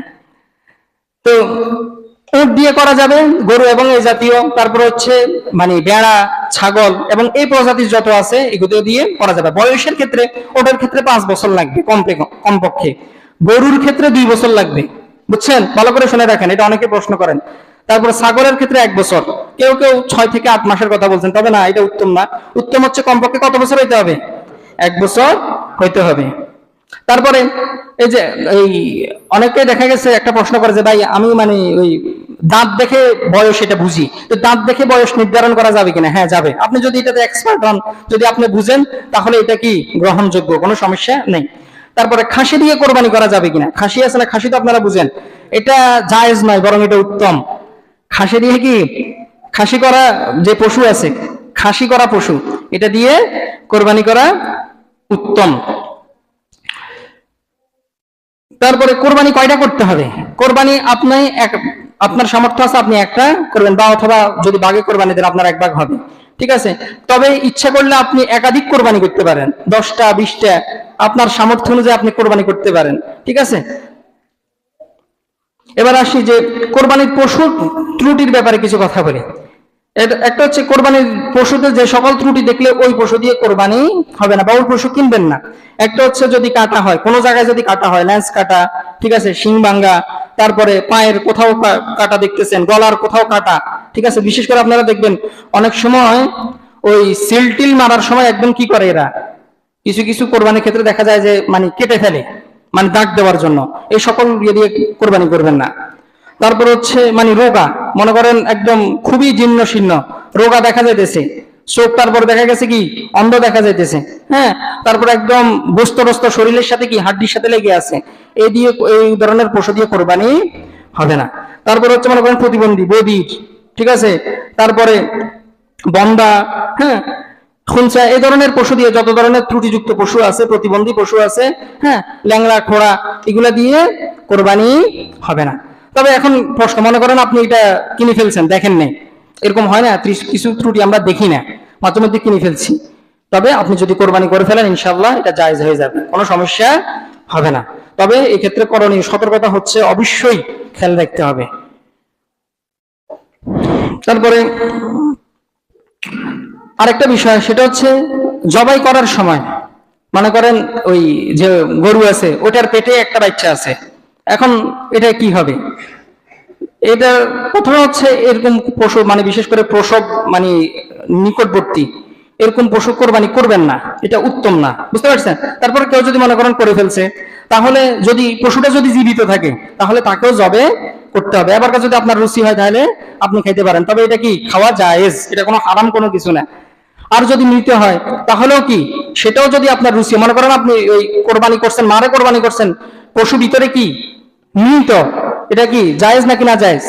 তো উট দিয়ে করা যাবে, গরু এবং এই জাতীয়, তারপর হচ্ছে মানে ভেড়া, ছাগল এবং এই প্রজাতির যত আছে এগুলো দিয়ে করা যাবে। বয়সের ক্ষেত্রে ওটার ক্ষেত্রে 5 বছর লাগবে কমপক্ষে, গরুর ক্ষেত্রে 2 বছর লাগবে, বুঝছেন, ভালো করে শুনে রাখেন, এটা অনেকে প্রশ্ন করেন। তারপর ছাগলের ক্ষেত্রে 1 বছর, কেউ কেউ 6 থেকে 8 মাসের কথা বলছেন, তবে না, এটা উত্তম না। উত্তম হচ্ছে কমপক্ষে কত বছর হইতে হবে, 1 বছর হইতে হবে। তারপরে এই যে এই অনেকে দেখা গেছে একটা প্রশ্ন করে যে ভাই আমি মানে ওই দাঁত দেখে বয়স এটা বুঝি, তো দাঁত দেখে বয়স নির্ধারণ করা যাবে কিনা? হ্যাঁ, যাবে। আপনি যদি এটাতে এক্সপার্ট হন, যদি আপনি বুঝেন, তাহলে এটা কি গ্রহণযোগ্য, কোনো সমস্যা নেই। তারপরে খাসি দিয়ে কোরবানি করা যাবে কিনা, খাসি আছে না, খাসি তো আপনারা বুঝেন, এটা জায়েজ নয়, বরং এটা উত্তম। খাসি দিয়ে কি, খাসি করা যে পশু আছে, খাসি করা পশু, এটা দিয়ে কোরবানি করা উত্তম। তারপরে কোরবানি কয়টা করতে হবে, কোরবানি আপনি আপনার সামর্থ্য আছে আপনি একটা করবেন, বা অথবা যদি ভাগে কোরবানি দেন আপনার 1 ভাগ হবে, ঠিক আছে। তবে ইচ্ছা করলে আপনি একাধিক কোরবানি করতে পারেন, 10টা 20টা, আপনার সামর্থ্য অনুযায়ী আপনি কোরবানি করতে পারেন, ঠিক আছে। এবার আসি যে কোরবানির পশুর ত্রুটির ব্যাপারে কিছু কথা বলি। একটা হচ্ছে কোরবানির পশুতে যে সকল ত্রুটি দেখলে ওই পশু দিয়ে কোরবানি হবে না, বা ওই পশু কিনবেন না। একটা হচ্ছে যদি কাটা হয়, কোনো জায়গায় যদি কাটা হয়, ল্যান্স কাটা, ঠিক আছে, শিং ভাঙ্গা, তারপরে পায়ের কোথাও কাটা দেখতেছেন, গলার কোথাও কাটা, ঠিক আছে। বিশেষ করে আপনারা দেখবেন অনেক সময় ওই সিলটিল মারার সময় একদম কি করে এরা, কিছু কিছু কোরবানির ক্ষেত্রে দেখা যায় যে মানে কেটে ফেলে, মানে দাগ দেওয়ার জন্য। এই সকল ইয়ে দিয়ে কোরবানি করবেন না। তারপর হচ্ছে মানে রোগা, মনে করেন একদম খুবই জীর্ণ শীর্ণ রোগা দেখা যাইতেছে চোখ, তারপর দেখা গেছে কি অন্ধ দেখা যাইতেছে, হ্যাঁ, তারপর একদম বস্ত শরীরের সাথে কি হাড্ডির সাথে লেগে আছে, এই দিয়ে এই ধরনের পশু দিয়ে কোরবানি হবে না। তারপর হচ্ছে মনে করেন প্রতিবন্ধী, বধির, ঠিক আছে, তারপরে বন্দা, হ্যাঁ, খুনসা, এই ধরনের পশু দিয়ে, যত ধরনের ত্রুটিযুক্ত পশু আছে, প্রতিবন্ধী পশু আছে, হ্যাঁ, ল্যাংড়া খোড়া, এগুলা দিয়ে কোরবানি হবে না। তবে এখন প্রশ্ন, মনে করেন আপনি এটা কিনে ফেলছেন, দেখেন নেই, এরকম হয় না, কিছু ত্রুটি আমরা দেখি না, মাঝে মধ্যে কিনে ফেলছি, তবে আপনি যদি কোরবানি করে ফেলেন ইনশাআল্লাহ এটা জায়েজ হয়ে যাবে, কোনো সমস্যা হবে না। তবে এক্ষেত্রে করণীয় সতর্কতা হচ্ছে অবশ্যই খেয়াল রাখতে হবে। তারপরে আরেকটা বিষয়, সেটা হচ্ছে জবাই করার সময় মনে করেন ওই যে গরু আছে ওটার পেটে একটা বাচ্চা আছে, এখন এটা কি হবে? এটা প্রথমে হচ্ছে এরকম পশু মানে বিশেষ করে প্রসব মানে নিকটবর্তী এরকম পশু কোরবানি করবেন না, এটা উত্তম না, বুঝতে পারছেন। তারপরে কেউ যদি মনে করেন করে ফেলছে, তাহলে যদি পশুটা যদি জীবিত থাকে তাহলে তাকেও জবে করতে হবে। আবার যদি আপনার রুচি হয় তাহলে আপনি খাইতে পারেন, তবে এটা কি খাওয়া জায়েজ, এটা কোনো হারাম কোনো কিছু না। আর যদি মৃত হয় তাহলেও কি, সেটাও যদি আপনার রুচি, মনে করেন আপনি ওই কোরবানি করছেন, মারে কোরবানি করছেন, পশু ভিতরে কি মৃত, এটা কি জায়েজ নাকি না জায়েজ?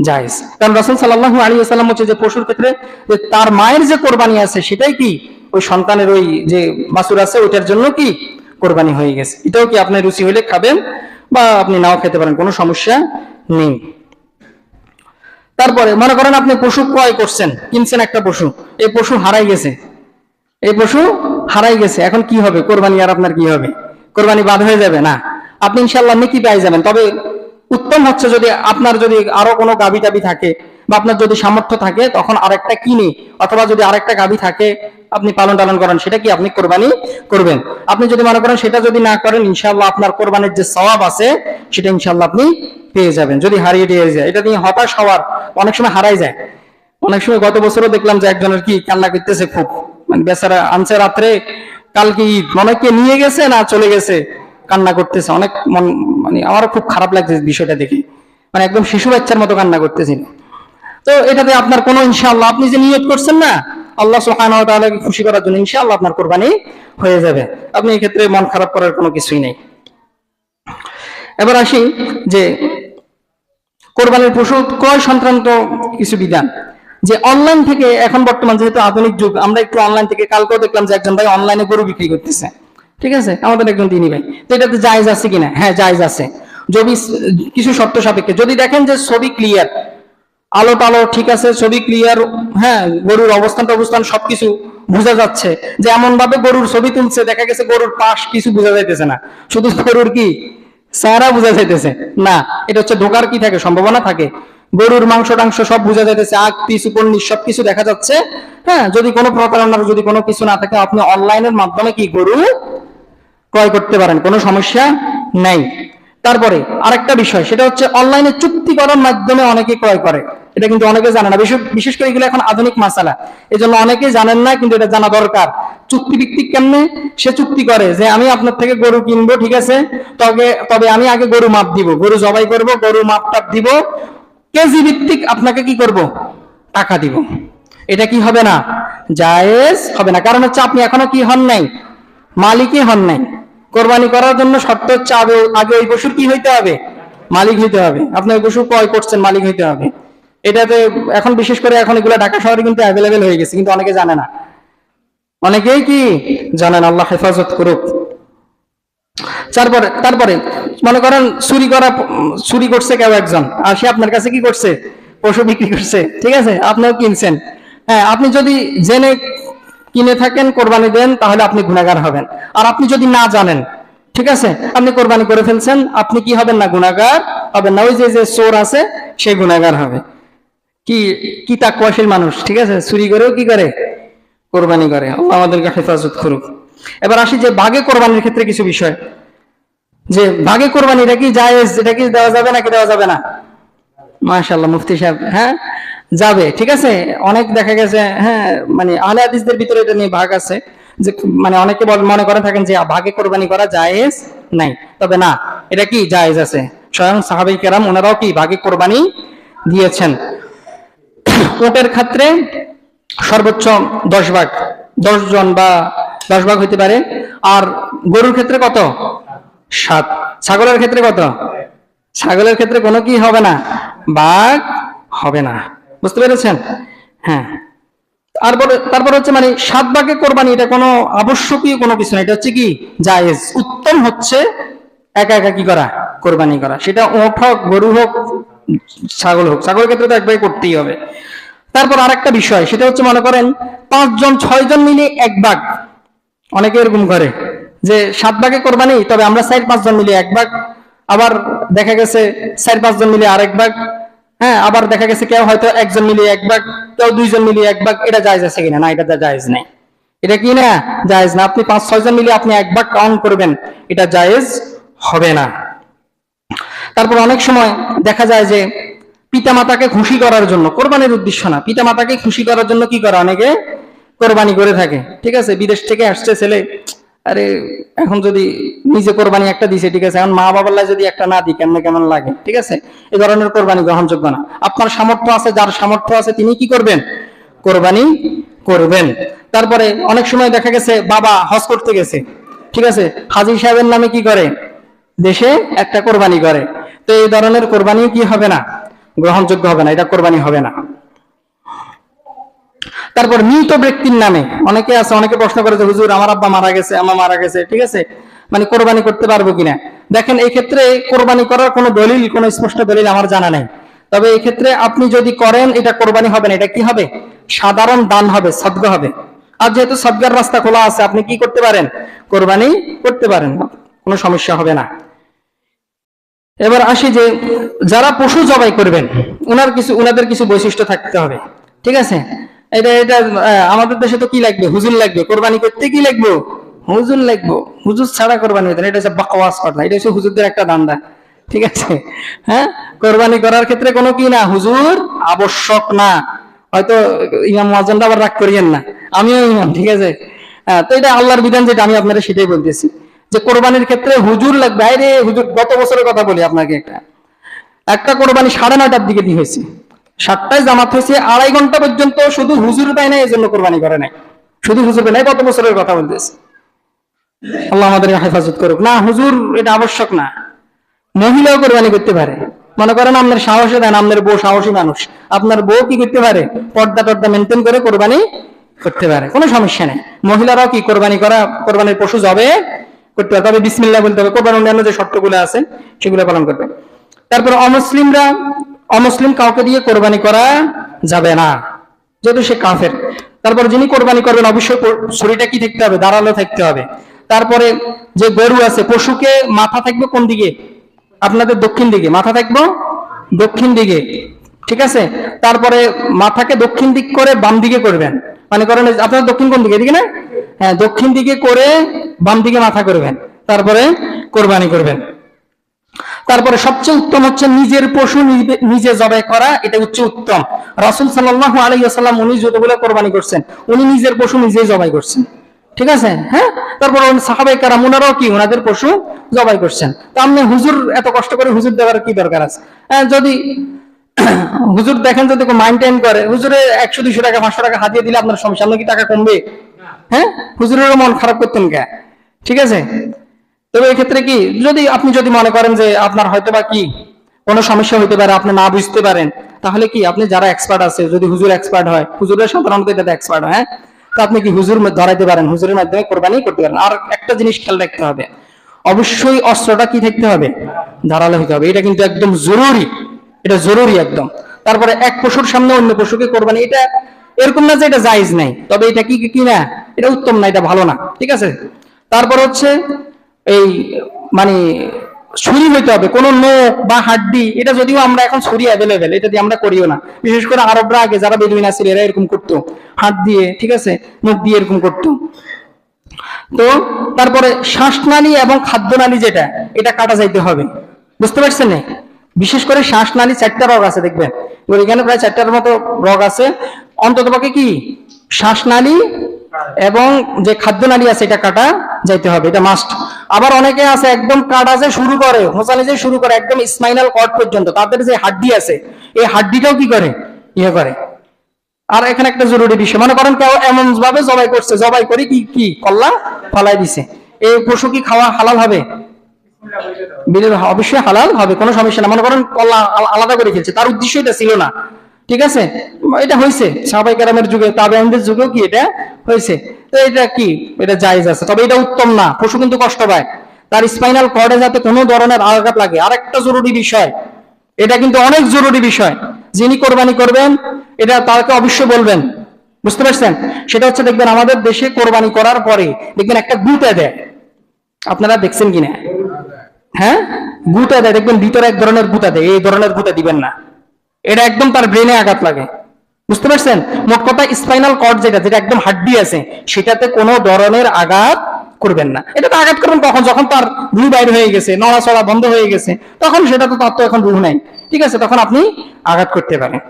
জায়েজ। কারণ রাসূল সাল্লাল্লাহু আলাইহি ওয়াসাল্লাম হচ্ছে যে পশুর ক্ষেত্রে যে তার মায়ের যে কোরবানি আছে সেটাই কি ওই সন্তানের ওই যে বাছুর আছে ওইটার জন্য কি কোরবানি হয়ে গেছে। এটাও কি আপনার রুচি হলে খাবেন বা আপনি নাও খেতে পারেন, কোনো সমস্যা নেই। তারপরে মনে করেন আপনি পশু ক্রয় করছেন, কিনছেন একটা পশু, এই পশু হারাই গেছে, এই পশু হারাই গেছে, এখন কি হবে? কোরবানি আর আপনার কি হবে? কোরবানি বাদ হয়ে যাবে না, আপনি ইনশাআল্লাহ নেকি পেয়ে যাবেন। তবে উত্তম হচ্ছে যদি আপনার যদি আরো কোনো গাবি টাবি থাকে বা আপনার যদি সামর্থ্য থাকে তখন আরেকটা কিনে, অথবা যদি আরেকটা গাভী থাকে আপনি পালন টালন করেন, সেটা কি আপনি কোরবানি করবেন। আপনি যদি মনে করেন সেটা যদি না করেন, ইনশাআল্লাহ আপনার কোরবানির যে সওয়াব আছে সেটা ইনশাআল্লাহ আপনি পেয়ে যাবেন, যদি হারিয়ে দিয়ে যায়। এটা নিয়ে হতাশ হওয়ার, অনেক সময় হারাই যায়। অনেক সময় গত বছরও দেখলাম যে একজনের কি কান্না করতেছে খুব, মানে বেচারা আনছে রাত্রে, কালকে ঈদ, অনেকে নিয়ে গেছে না চলে গেছে, কান্না করতেছে। অনেক মানে আমারও খুব খারাপ লাগছে বিষয়টা দেখে, মানে একদম শিশু বাচ্চার মতো কান্না করতেছিল। তো এটাতে আপনার কোনো, ইনশাআল্লাহ আপনি যে নিয়ত করছেন না আল্লাহ সুবহানাহু ওয়া তাআলাকে খুশি করার জন্য, ইনশাআল্লাহ আপনার কোরবানি হয়ে যাবে। আপনি এই ক্ষেত্রে মন খারাপ করার কোনো কিছুই নেই। এবার আসি যে কোরবানির পশু ক্রয় সংক্রান্ত কিছু বিধান। যে অনলাইন থেকে এখন বর্তমান যেহেতু আধুনিক যুগ, আমরা একটু অনলাইন থেকে, কালকেও দেখলাম যে একজন ভাই অনলাইনে গরু বিক্রি করতেছে, ঠিক আছে, আমাদের একজন দিনী ভাই। তো এটাতে জায়েজ আছে কিনা? হ্যাঁ জায়েজ আছে, যদি কিছু শর্ত সাপেক্ষে। যদি দেখেন যে ছবি ক্লিয়ার, আলো টালো ঠিক আছে, ছবি ক্লিয়ার, হ্যাঁ গরুর অবস্থান সবকিছু বোঝা যাচ্ছে, যে এমন ভাবে গরুর ছবি তুলছে দেখা গেছে গরুর পাশ কিছু বোঝা যাইতেছে না, শুধু গরুর কি চেহারা বোঝা যাইতেছে না, এটা হচ্ছে ঢোকার কি থাকে, সম্ভাবনা থাকে। গরুর মাংস টাংস সব বোঝা যাইতেছে, আগ পিছ উপর নিচ সবকিছু দেখা যাচ্ছে। হ্যাঁ, যদি কোনো প্রতারণার যদি কোনো কিছু না থাকে, আপনি অনলাইনের মাধ্যমে কি গরু ক্রয় করতে পারেন, কোনো সমস্যা নাই। তারপরে আরেকটা বিষয়, সেটা হচ্ছে অনলাইনে চুক্তি করার মাধ্যমে অনেকে ক্রয় করে, এটা কিন্তু অনেকে জানে না, বিশেষ করে এগুলো এখন আধুনিক মাসালা, এই জন্য অনেকে জানেন না, কিন্তু এটা জানা দরকার। চুক্তি ভিত্তিক কেমনে সে চুক্তি করে, যে আমি আপনার থেকে গরু কিনবো, ঠিক আছে, তবে আমি আগে গরু মাপ দিব, গরু জবাই করব, গরু মাপ টাপ দিব, কেজি ভিত্তিক আপনাকে কি করব, টাকা দিব। এটা কি হবে না? জায়েজ হবে না। কারণ হচ্ছে আপনি এখনো কি হন নাই, মালিকই হন নাই। কোরবানি করার জন্য শর্ত হচ্ছে আগে ওই পশুর কি হইতে হবে, মালিক হইতে হবে। আপনি ওই পশু ক্রয় করছেন, মালিক হইতে হবে। এটাতে এখন বিশেষ করে এখন এগুলো ঢাকা শহরে কিন্তু অ্যাভেলেবেল হয়ে গেছে, কিন্তু অনেকে জানে না, অনেকেই কি জানেন, আল্লাহ হেফাজত করুক। তারপরে মনে করেন চুরি করছে কেউ একজন, আর সে আপনার কাছে কি করছে, পশু বিক্রি করছে, ঠিক আছে, আপনিও কিনছেন। হ্যাঁ, আপনি যদি জেনে কিনে থাকেন, কোরবানি দেন, তাহলে আপনি গুনাহগার হবেন। আর আপনি যদি না জানেন, ঠিক আছে, আপনি কোরবানি করে ফেলছেন, আপনি কি হবেন না, গুনাহগার হবেন না। ওই যে চোর আছে সে গুনাহগার হবে। কি তাকওয়াশীল মানুষ, ঠিক আছে, চুরি করেও কি করে, কোরবানি করে। আল্লাহ আমাদেরকে হেফাজত করুক। এবার আসি যে ভাগে কোরবানির ক্ষেত্রে কিছু বিষয়, যে ভাগে কোরবানি এটা কি জায়েজ, এটা কি দেওয়া যাবে নাকি দেওয়া যাবে না? মাশাআল্লাহ মুফতি সাহেব, হ্যাঁ যাবে, ঠিক আছে। অনেক দেখা গেছে, হ্যাঁ, মানে আহলে হাদিসদের ভিতরে এটা নিয়ে ভাগ আছে, যে মানে অনেকে মনে করে থাকেন যে ভাগে কোরবানি করা জায়েজ নাই, তবে না, এটা কি জায়েজ আছে। স্বয়ং সাহাবাই কেরাম ওনারাও কি ভাগে কোরবানি দিয়েছেন। উটের ক্ষেত্রে সর্বোচ্চ 10 ভাগ, 10 জন বা 10 ভাগ হইতে পারে। আর গরুর ক্ষেত্রে কত? 7। ছাগলের ক্ষেত্রে কত? ছাগলের ক্ষেত্রে কোনো কি হবে না, ভাগ হবে না। বুঝতে পেরেছেন? হ্যাঁ। তারপর হচ্ছে মানে 7 ভাগে কোরবানি, এটা কোনো আবশ্যকীয় কোনো কিছু না, এটা হচ্ছে কি জায়েজ। উত্তম হচ্ছে একা একা কি করা, কোরবানি করা। সেটা উট হোক, গরু হোক, ছাগল হোক, ছাগলের ক্ষেত্রে তো একবারে করতেই হবে। তারপর আরেকটা বিষয়, সেটা হচ্ছে মনে করেন 5 জন 6 জন মিলে 1 ভাগ। অনেকে এরকম করে যে 7 ভাগে কোরবানি, তবে আমরা 4-5 জন মিলে 1 ভাগ। আবার দেখা গেছে 4-5 জন মিলে আরেক ভাগ। হ্যাঁ, আবার দেখা গেছে কেউ হয়তো 1 জন মিলে 1 ভাগ, কেউ 2 জন মিলে 1 ভাগ। এটা জায়েজ আছে কিনা? না, এটা জায়েজ নাই। এটা কি না, জায়েজ না। আপনি 5-6 জন মিলে আপনি 1 ভাগ কাউন্ট করবেন, এটা জায়েজ হবে না। তারপর অনেক সময় দেখা যায় যে পিতামাতাকে খুশি করার জন্য, কোরবানির উদ্দেশ্য না, পিতামাতাকে খুশি করার জন্য কি করে, অনেকে কোরবানি করে থাকে, ঠিক আছে। বিদেশ থেকে আসছে ছেলে, আরে এখন যদি নিজে কোরবানি একটা দিছে, ঠিক আছে, এখন মা বাবার যদি একটা না দিই কেমন কেমন লাগে, ঠিক আছে। এই ধরনের কোরবানি গ্রহণযোগ্য না। আপনার সামর্থ্য আছে, যার সামর্থ্য আছে তিনি কি করবেন, কোরবানি করবেন। তারপরে অনেক সময় দেখা গেছে বাবা হজ করতে গেছে, ঠিক আছে, হাজী সাহেবের নামে কি করে, দেশে একটা কোরবানি করে। তো এই ধরনের কোরবানি কি হবে না, গ্রহণযোগ্য হবে না, এটা কোরবানি হবে না। তারপর মৃত ব্যক্তির নামে অনেকে আছে, অনেকে প্রশ্ন করে যে হুজুর আমার আব্বা মারা গেছে, আমার মারা গেছে, ঠিক আছে, মানে কোরবানি করতে পারবো কিনা। দেখেন, এই ক্ষেত্রে কোরবানি করার কোনো দলিল, কোনো স্পষ্ট দলিল আমার জানা নেই। তবে এই ক্ষেত্রে আপনি যদি করেন, এটা কোরবানি হবে না, এটা কি হবে, সাধারণ দান হবে, সদকা হবে। আর যেহেতু সদকার রাস্তা খোলা আছে, আপনি কি করতে পারেন, কোরবানি করতে পারেন, কোনো সমস্যা হবে না। এবার আসি যে যারা পশু জবাই করবেন ওনাদের কিছু বৈশিষ্ট্য থাকতে হবে, ঠিক আছে? এটা এটা আমাদের দেশে তো কি লাগবে, হুজুর লাগবে, কোরবানি করতে কি লাগবে, হুজুর লাগবে। হুজুর ছাড়া কোরবানি হতো না, এটা হচ্ছে বাকওয়াস কথা, এটা হচ্ছে হুজুরদের একটা ধান্দা, ঠিক আছে? হ্যাঁ, কোরবানি করার ক্ষেত্রে কোনো কি না, হুজুর আবশ্যক না। হয়তো ইমাম মুয়াজ্জিনটা আবার রাগ করিয়েন না, আমিও ইমাম, ঠিক আছে? তো এটা আল্লাহর বিধান, যেটা আমি আপনারা সেটাই বলতেছি যে কোরবানির ক্ষেত্রে হুজুর লাগবে। আরে হুজুর, গত বছরের কথা বলি আপনাকে, একটা কোরবানি 9:30টার দিকে দিয়ে হয়েছে, 7টায় জামাত হয়েছে, 2.5 ঘন্টা পর্যন্ত শুধু হুজুর পায় না, এই জন্য কোরবানি করে নাই, শুধু হুজুর পায় নাই, গত বছরের কথা বলতেছে। আল্লাহ আমাদের হেফাজত করুক। না হুজুর এটা আবশ্যক না, মহিলাও কোরবানি করতে পারে। মনে করেন আপনার সাহসে দেন, আপনার বউ সাহসী মানুষ, আপনার বউ কি করতে পারে, পর্দা টর্দা মেনটেন করে কোরবানি করতে পারে, কোনো সমস্যা নেই। মহিলারাও কি কোরবানির পশু জবে করতে হবে, তবে বিসমিল্লাহ বলতে হবে। কোরবানির অন্যান্য যে শর্তগুলো আছে সেগুলো পালন করবে। তারপর অমুসলিম কাউকে দিয়ে কোরবানি করা যাবে না, যেহেতু সে কাফের। তারপর যিনি কোরবানি করবেন অবশ্যই শরীরটা কি থাকতে হবে, ধারালো থাকতে হবে। তারপরে যে গরু আছে, পশুকে মাথা থাকবে কোন দিকে, আপনাদের দক্ষিণ দিকে মাথা থাকবো, দক্ষিণ দিকে, ঠিক আছে? তারপরে মাথাকে দক্ষিণ দিক করে বাম দিকে করবেন, মানে করেন আপনার দক্ষিণ কোন দিকে, এদিকে না? হ্যাঁ, দক্ষিণ দিকে করে বাম দিকে মাথা করবেন, তারপরে কোরবানি করবেন। তারপরে সবচেয়ে উত্তম হচ্ছে নিজের পশু নিজে জবাই করা, এটা হচ্ছে উত্তম। রাসূল সাল্লাল্লাহু আলাইহি ওয়াসাল্লাম উনি যতগুলো কোরবানি করছেন, উনি নিজের পশু নিজেই জবাই করছেন, ঠিক আছে? হ্যাঁ, তারপর সাহাবায়ে কেরাম ওনারাও কি ওনাদের পশু জবাই করছেন। তো আপনি হুজুর এত কষ্ট করে হুজুর দেওয়ার কি দরকার আছে? যদি হুজুর দেখেন যদি মাইন্টেন করে, হুজুরে 100-200 টাকা 500 টাকা হাতিয়ে দিলে আপনার সমস্যা, আপনার কি টাকা কমবে? হ্যাঁ, হুজুরেরও মন খারাপ করতেন কে, ঠিক আছে? তবে এক্ষেত্রে কি, আপনি যদি মনে করেন যে আপনার হয়তো বা কি কোনো সমস্যা হইতে পারে, আপনি না বুঝতে পারেন, তাহলে কি আপনি যারা এক্সপার্ট আছে, যদি হুজুর এক্সপার্ট হয়, হুজুরের সাধারণত এটাতে এক্সপার্ট হয়, হ্যাঁ, তো আপনি কি হুজুর ধরাইতে পারেন, হুজুরের মাধ্যমে কোরবানি করতে পারেন। আর একটা জিনিস খেয়াল রাখতে হবে, অবশ্যই অস্ত্রটা কি থাকতে হবে, ধারালো হতে হবে, এটা কিন্তু একদম জরুরি, এটা জরুরি একদম। তারপরে এক পশুর সামনে অন্য পশুকে কোরবানি, এটা এরকম না যে এটা জায়েজ নাই, তবে এটা কি না, এটা উত্তম না, এটা ভালো না, ঠিক আছে? তারপর হচ্ছে এই মানে ছুরি হইতে হবে, কোন নখ বা হাড্ডি, এটা যদিও আমরা এখন ছুরি অ্যাভেলেবেল, এটা দিয়ে আমরা করিও না। বিশেষ করে আরবরা আগে যারা বেদুইন আছিল এরা এরকম করতো, হাত দিয়ে, ঠিক আছে, মুখ দিয়ে এরকম করতো। তো তারপরে শ্বাসনালী এবং খাদ্যনালী যেটা, এটা কাটা যাইতে হবে, বুঝতে পারছেন? বিশেষ করে শ্বাসনালী 4টা রগ আছে দেখবেন, এখানে প্রায় 4টার মতো রগ আছে, অন্ততপক্ষে কি শ্বাসনালী এবং যে খাদ্যনালী আছে এটা কাটা যাইতে হবে, এটা মাস্ট। আবার অনেকে আছে একদম কাটা যে শুরু করে, হোঁচানি যে শুরু করে একদম স্পাইনাল কর্ড পর্যন্ত, তাদের যে হাড্ডি আছে এই হাড্ডিটাও কি করে, ইয়ে করে। আর এখানে একটা জরুরি বিষয়, মনে করেন কেউ এমন ভাবে জবাই করছে, জবাই করে কি কল্লা ফালাই দিছে, এই পশু কি খাওয়া হালাল হবে? অবশ্যই হালাল হবে, কোনো সমস্যা না। মনে করেন কল্লা আলাদা করে ফেলছে, তার উদ্দেশ্য এটা ছিল না, ঠিক আছে, এটা হয়েছে সাহাবায়ে কেরামের যুগে, তাবেঈনদের যুগেও কি এটা হয়েছে, তো এটা কি, এটা জায়েজ আছে। তবে এটা উত্তম না, পশু কিন্তু কষ্ট পায়, তার স্পাইনাল কর্ডে যাতে কোনো ধরনের আঘাত লাগে। আর একটা জরুরি বিষয়, এটা কিন্তু অনেক জরুরি বিষয়, যিনি কোরবানি করবেন এটা তাকে অবশ্যই বলবেন, বুঝতে পারছেন? সেটা হচ্ছে দেখবেন আমাদের দেশে কোরবানি করার পরে দেখবেন একটা গুঁতা দেয়, আপনারা দেখছেন কিনা? হ্যাঁ, গুঁতা দেয়, দেখবেন ভিতরে এক ধরনের গুঁতা দেয়, এই ধরনের গুঁতা দিবেন না, এটা একদম তার ব্রেনে আঘাত লাগে, বুঝতে পারছেন? মোট কথা স্পাইনাল কর্ড যেটা একদম হাড্ডি আছে সেটাতে কোনো ধরনের আঘাত করবেন না। এটা তো আঘাত করবেন কখন, যখন তার রুহ বাইর হয়ে গেছে, নড়াচড়া বন্ধ হয়ে গেছে, তখন সেটা তো তার তো এখন রুহ নাই, ঠিক আছে, তখন আপনি আঘাত করতে পারেন।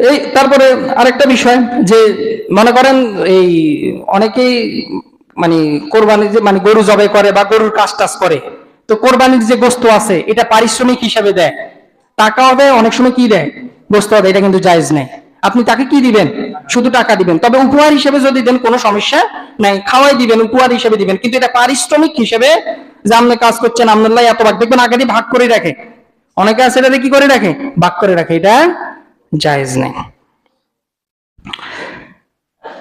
এই তারপরে আরেকটা বিষয় যে মনে করেন এই অনেকেই মানে কোরবানি যে মানে গরু জবাই করে বা গরুর কাজ টাজ করে, তো কোরবানির যে গোস্ত আছে এটা পারিশ্রমিক হিসাবে দেয়, টাকাও দেয়, অনেক সময় কি দেয়, গোস্ত দেয়, এটা কিন্তু জায়েজ নেই। আপনি তাকে কি দিবেন, শুধু টাকা দিবেন, তবে উপহার হিসেবে যদি দেন কোনো সমস্যা নাই, খাওয়াই দিবেন, উপহার হিসেবে দিবেন, কিন্তু এটা পারিশ্রমিক হিসেবে, যে আপনি কাজ করছেন আপনার লাই এত ভাগ, দেখবেন আগে দিয়ে ভাগ করে রাখে, অনেকে আছে এটাতে কি করে রাখে, ভাগ করে রাখে, এটা জায়েজ নেই।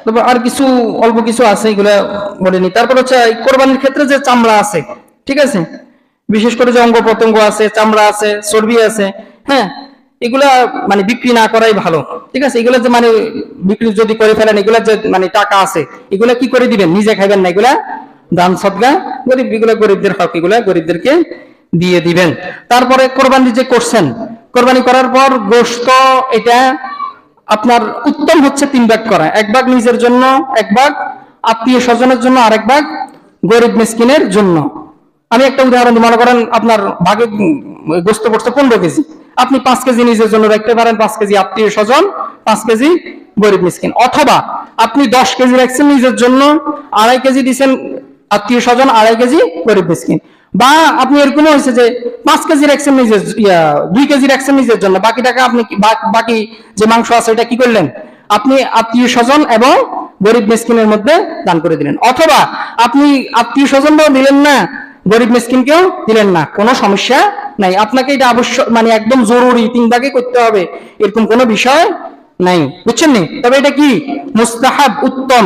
তবে আর কিছু অল্প কিছু আছে, এগুলা বলিনি। তারপর হচ্ছে কোরবানির ক্ষেত্রে যে চামড়া আছে, ঠিক আছে, বিশেষ করে যে অঙ্গ প্রত্যঙ্গ আছে, চামড়া আছে, চর্বি আছে, হ্যাঁ, এগুলা মানে বিক্রি না করাই ভালো, ঠিক আছে? এগুলা যে মানে বিক্রি যদি করে ফেলেন, এগুলা যে মানে টাকা আছে, এগুলা কি করে দিবেন, নিজে খাইবেন না, এগুলা দান সদকা গরিব, এগুলো গরিবদের হক, এগুলো গরিবদেরকে দিয়ে দিবেন। তারপরে কোরবানি যে করছেন, কোরবানি করার পর গোশত এটা আপনার উত্তম হচ্ছে 3 ভাগ করা, 1 ভাগ নিজের জন্য, 1 ভাগ আত্মীয় স্বজনের জন্য, আর 1 ভাগ গরিব মিসকিনের জন্য। আমি একটা উদাহরণ দিই, মনে করেন আপনার ভাগে গোশত পড়ছে 15 কেজি, আপনি 5 কেজি নিজের জন্য রাখতে পারেন, 5 কেজি আত্মীয় স্বজন, 5 কেজি গরিব মিসকিন। অথবা আপনি 10 কেজি রাখছেন নিজের জন্য, 2.5 কেজি দিচ্ছেন আত্মীয় স্বজন, 2.5 কেজি গরিব মিসকিন। বা আপনি এরকম হয়েছে যে 5 কেজি রাখছেন নিজের, 2 কেজি রাখছেন নিজের জন্য, বাকি টাকা আপনি বাকি যে মাংস আছে এটা কি করলেন, আপনি আত্মীয় স্বজন এবং গরিব মিসকিনের মধ্যে দান করে দিলেন। অথবা আপনি আত্মীয় স্বজনরাও দিলেন না, গরিব মিসকিনকেও দিলেন না, কোনো সমস্যা নাই। আপনাকে এটা অবশ্যই মানে একদম জরুরি 3 ভাগে করতে হবে এরকম কোনো বিষয় নাই, বুঝছেন নি? তবে এটা কি মুস্তাহাব, উত্তম।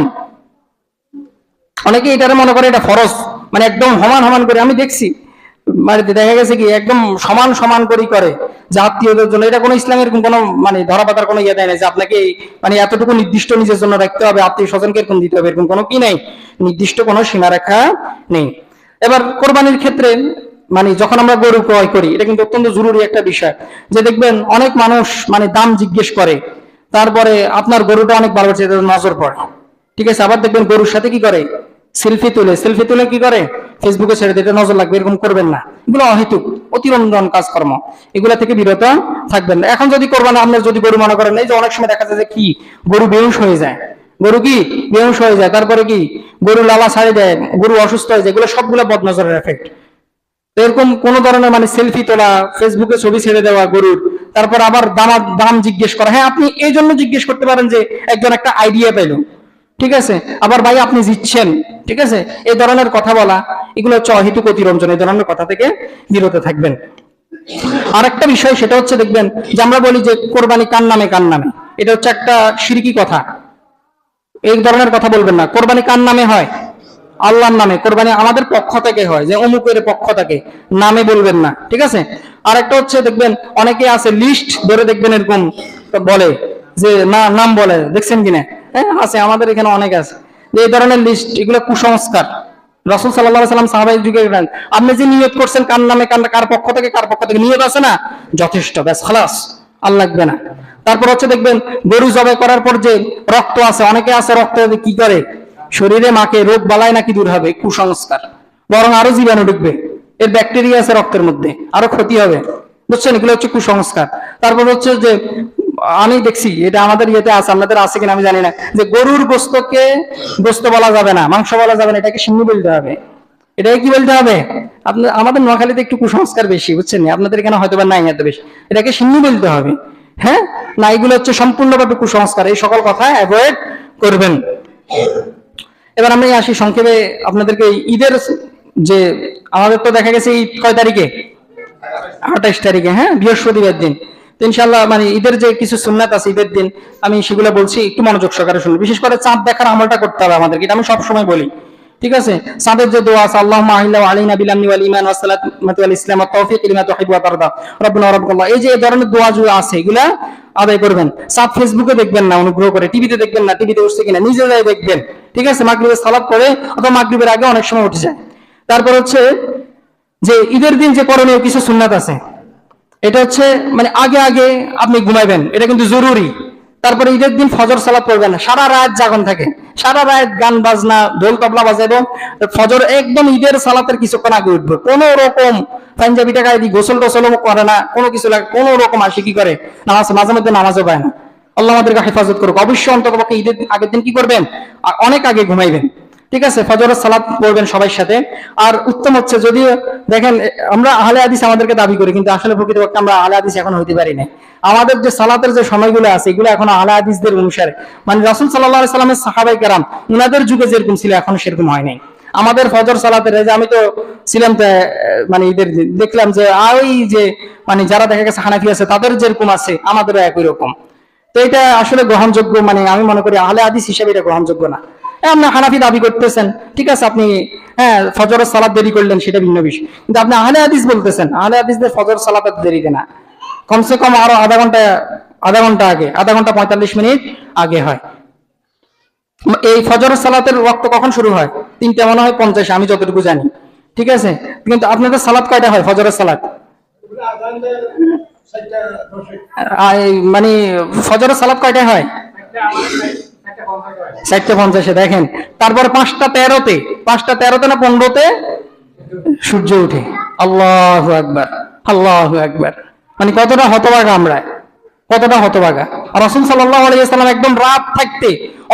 অনেকে এটারে মনে করে এটা ফরজ, মানে একদম সমান সমান করে। আমি দেখছি বাড়িতে দেখা গেছে কি একদম সমান সমান করে যে আত্মীয়দের জন্য। এটা কোনো ইসলামের কোনো মানে ধরা পাতার কোনো ইয়ে দেয় না যে আপনাকে মানে এতটুকু নির্দিষ্ট নিজের জন্য রাখতে হবে, আত্মীয় স্বজনকে এরকম দিতে হবে, এরকম কোনো কি নেই, নির্দিষ্ট কোনো সীমারেখা নেই। এবার কোরবানির ক্ষেত্রে মানে যখন আমরা গরু ক্রয় করি, এটা কিন্তু অত্যন্ত জরুরি একটা বিষয়। যে দেখবেন অনেক মানুষ মানে দাম জিজ্ঞেস করে, তারপরে আপনার গরুটা অনেক ভালো হচ্ছে নজর পড়ে, ঠিক আছে। আবার দেখবেন গরুর সাথে কি করে, সেলফি তুলে কি করে ফেসবুকে ছেড়ে দিতে, নজর লাগবে, এরকম করবেন না। এগুলো অহেতুক অতিরঞ্জন কাজকর্ম, এগুলা থেকে বিরত থাকবেন না। এখন যদি করবেন, আপনার যদি গরু মনে করেন, এই যে অনেক সময় দেখা যায় যে কি গরু বেহুশ হয়ে যায়, গরু কি বেহুশ হয়ে যায়, তারপরে কি গরু লালা ছাড়ি দেয়, গরু অসুস্থ হয়ে যায়, এগুলো সবগুলো বদনজরের এফেক্ট। এরকম কোন ধরনের মানে সেলফি তোলা, ফেসবুকে ছবি ছেড়ে দেওয়া গরুর, তারপর আবার দাম জিজ্ঞেস করা। হ্যাঁ, আপনি এই জন্য জিজ্ঞেস করতে পারেন যে একজন একটা আইডিয়া পেলো, ঠিক আছে। আবার ভাই আপনি জিতছেন, ঠিক আছে, এই ধরনের কথা বলা, এগুলো হচ্ছে অহেতুক অতিরঞ্জন, এই ধরনের কথা থেকে বিরত থাকবেন। আরেকটা বিষয় সেটা হচ্ছে দেখবেন যে আমরা বলি যে কোরবানি কার নামে, এটা হচ্ছে একটা শিরকি কথা। এই ধরনের কথা বলবেন না। কোরবানি কার নামে হয়? আল্লাহর নামে। কোরবানি আমাদের পক্ষ থেকে হয়, যে অমুকের পক্ষ থেকে, নামে বলবেন না, ঠিক আছে। আর একটা হচ্ছে দেখবেন অনেকে আছে লিস্ট ধরে দেখবেন এরকম বলে যে না নাম বলে, দেখছেন কিনা? হ্যাঁ আছে, আমাদের এখানে অনেক আছে যে এই ধরনের লিস্ট, এগুলো কুসংস্কার। রাসূল সাল্লাল্লাহু আলাইহি সাল্লাম সাহাবায়ে যুগে আপনি যে নিয়ত করছেন কার নামে, কার পক্ষ থেকে, নিয়ত আছে না, যথেষ্ট, ব্যাস খালাস, আর লাগবে না। তারপর হচ্ছে দেখবেন গরু জবাই করার পর যে রক্ত আছে, অনেকে আছে রক্ত কি করে শরীরে মাকে, রোগ বালাই নাকি দূর হবে, কুসংস্কার, বরং আরো জীবাণু ঢুকবে, এর ব্যাকটেরিয়া আছে রক্তের মধ্যে, আরো ক্ষতি হবে, বুঝছেন? এগুলো হচ্ছে কুসংস্কার। তারপর হচ্ছে যে আমি দেখছি এটা আমাদের ইয়েতে আছে, আপনাদের আছে কিনা আমি জানি না, যে গরুর গোস্তকে গোস্ত বলা যাবে না, মাংস বলা যাবে না, এটাকে সিন্নি বলতে হবে। এটাকে কি বলতে হবে? আপনার আমাদের নোয়াখালীতে একটু কুসংস্কার বেশি, বুঝছেন? আপনাদের এখানে হয়তো বা নাই এত বেশি, এটাকে সিন্নি বলতে হবে। হ্যাঁ না, এগুলো হচ্ছে সম্পূর্ণভাবে কুসংস্কার, এই সকল কথা অ্যাভয়েড করবেন। এবার আমি আসি সংক্ষেপে আপনাদেরকে ঈদের, যে আমাদের তো দেখা গেছে ঈদ কয় তারিখে? 28 তারিখে, হ্যাঁ, বৃহস্পতিবার দিন। তো ইনশাআল্লাহ মানে ঈদের যে কিছু সুন্নাত আছে ঈদের দিন, আমি সেগুলো বলছি, একটু মনোযোগ সহকারে শুনুন। বিশেষ করে চাঁদ দেখার আমলটা করতে হবে আমাদেরকে, এটা আমি সবসময় বলি, ঠিক আছে। চাঁদের যে দোয়া আছে, আল্লাহুম্মা আহিল্লা আলাইনা বিল আমনি ওয়াল ঈমান ওয়াস সালামতি ওয়াল ইসলাম ওয়াত তাওফীক লিমা তুহিব্বু ওয়া তারদা রাব্বুনা ওয়া রাব্বুকাল্লাহ, এই যে এই ধরনের দোয়া যে আছে এগুলা আদায় করবেন। চাঁদ ফেসবুকে দেখবেন না, অনুগ্রহ করে টিভিতে দেখবেন না, টিভিতে উঠছে কিনা নিজে যাই দেখবেন, ঠিক আছে। মাগরিবের সালাত পড়ে অথবা মাগরিবের আগে অনেক সময় উঠে যায়। তারপর হচ্ছে যে ঈদের দিন যে করণীয় কিছু সুন্নাত আছে, এটা হচ্ছে মানে আগে আগে আপনি ঘুমাইবেন, এটা কিন্তু জরুরি। তারপরে ঈদের দিন ফজর সালাত পড়বেন না, সারা রাত জাগন থাকে, সারা রাত গান বাজনা ঢোল তবলা বাজাবো, ফজর একদম ঈদের সালাতের কিছুক্ষণ আগে উঠবে। কোন রকম পাঞ্জাবি টাকায় দিয়ে গোসল টোসল করে না, কোনো কিছু লাগে, কোন রকম আসে কি করে নামাজ, মাঝে মধ্যে নামাজও পায় না। আল্লাহ আমাদেরকে হেফাজত করুক। অবশ্যই অন্তত পক্ষে ঈদের আগের দিন কি করবেন, অনেক আগে ঘুমাইবেন, ঠিক আছে। ফজরের সালাত পড়বেন সবার সাথে। আর উত্তম হচ্ছে, যদি দেখেন আমরা আহলে হাদিস আমাদেরকে দাবি করি, কিন্তু আসলে প্রকৃতপক্ষে আমরা আহলে হাদিস এখন হইতে পারি না। আমাদের যে সালাতের যে সময়গুলো আছে এগুলো এখন আহলে হাদিসদের অনুসারে, মানে রাসূল সাল্লাল্লাহু আলাইহি সাল্লামের সাহাবায়ে কেরাম উনাদের যুগে যেরকম ছিল এখন সেরকম হয় নাই। আমাদের ফজর সালাতের, যে আমি তো ছিলাম মানে ঈদের দেখলাম যে ওই যে মানে যারা দেখা গেছে হানাফি আছে তাদের যেরকম আছে আমাদেরও একই রকম। তো এটা আসলে গ্রহণযোগ্য, মানে আমি মনে করি আহলে হাদিস হিসেবে এটা গ্রহণযোগ্য না। আপনি হানাফি দাবি করতেছেন, ঠিক আছে, আপনি হ্যাঁ ফজরের সালাত দেরি করলেন সেটা ভিন্ন বিষয়, কিন্তু আপনি আহলে হাদিস বলতেছেন, আহলে হাদিসদের ফজর সালাত দেরিতে না, কমসে কম আরো আধা ঘন্টা আগে, আধা ঘন্টা 45 মিনিট আগে হয়। এই ফজরের সালাতের ওয়াক্ত কখন শুরু হয়? 3টা মনে হয় 50, আমি যতটুকু জানি, ঠিক আছে। কিন্তু আপনাদের সালাত কয়টা হয় ফজরের সালাত? মানে ফজরের সালাত কয়টায় হয়? 4:50 দেখেন। তারপর 5:13-তে, 5:13-তে না 15-তে সূর্য উঠে। আল্লাহু আকবার, আল্লাহু আকবার। মানে কতটা হতভাগা আমরা, কতটা হতভাগা। রাসূল সাল্লাল্লাহু আলাইহি ওয়াসাল্লাম একদম রাত থাকতে,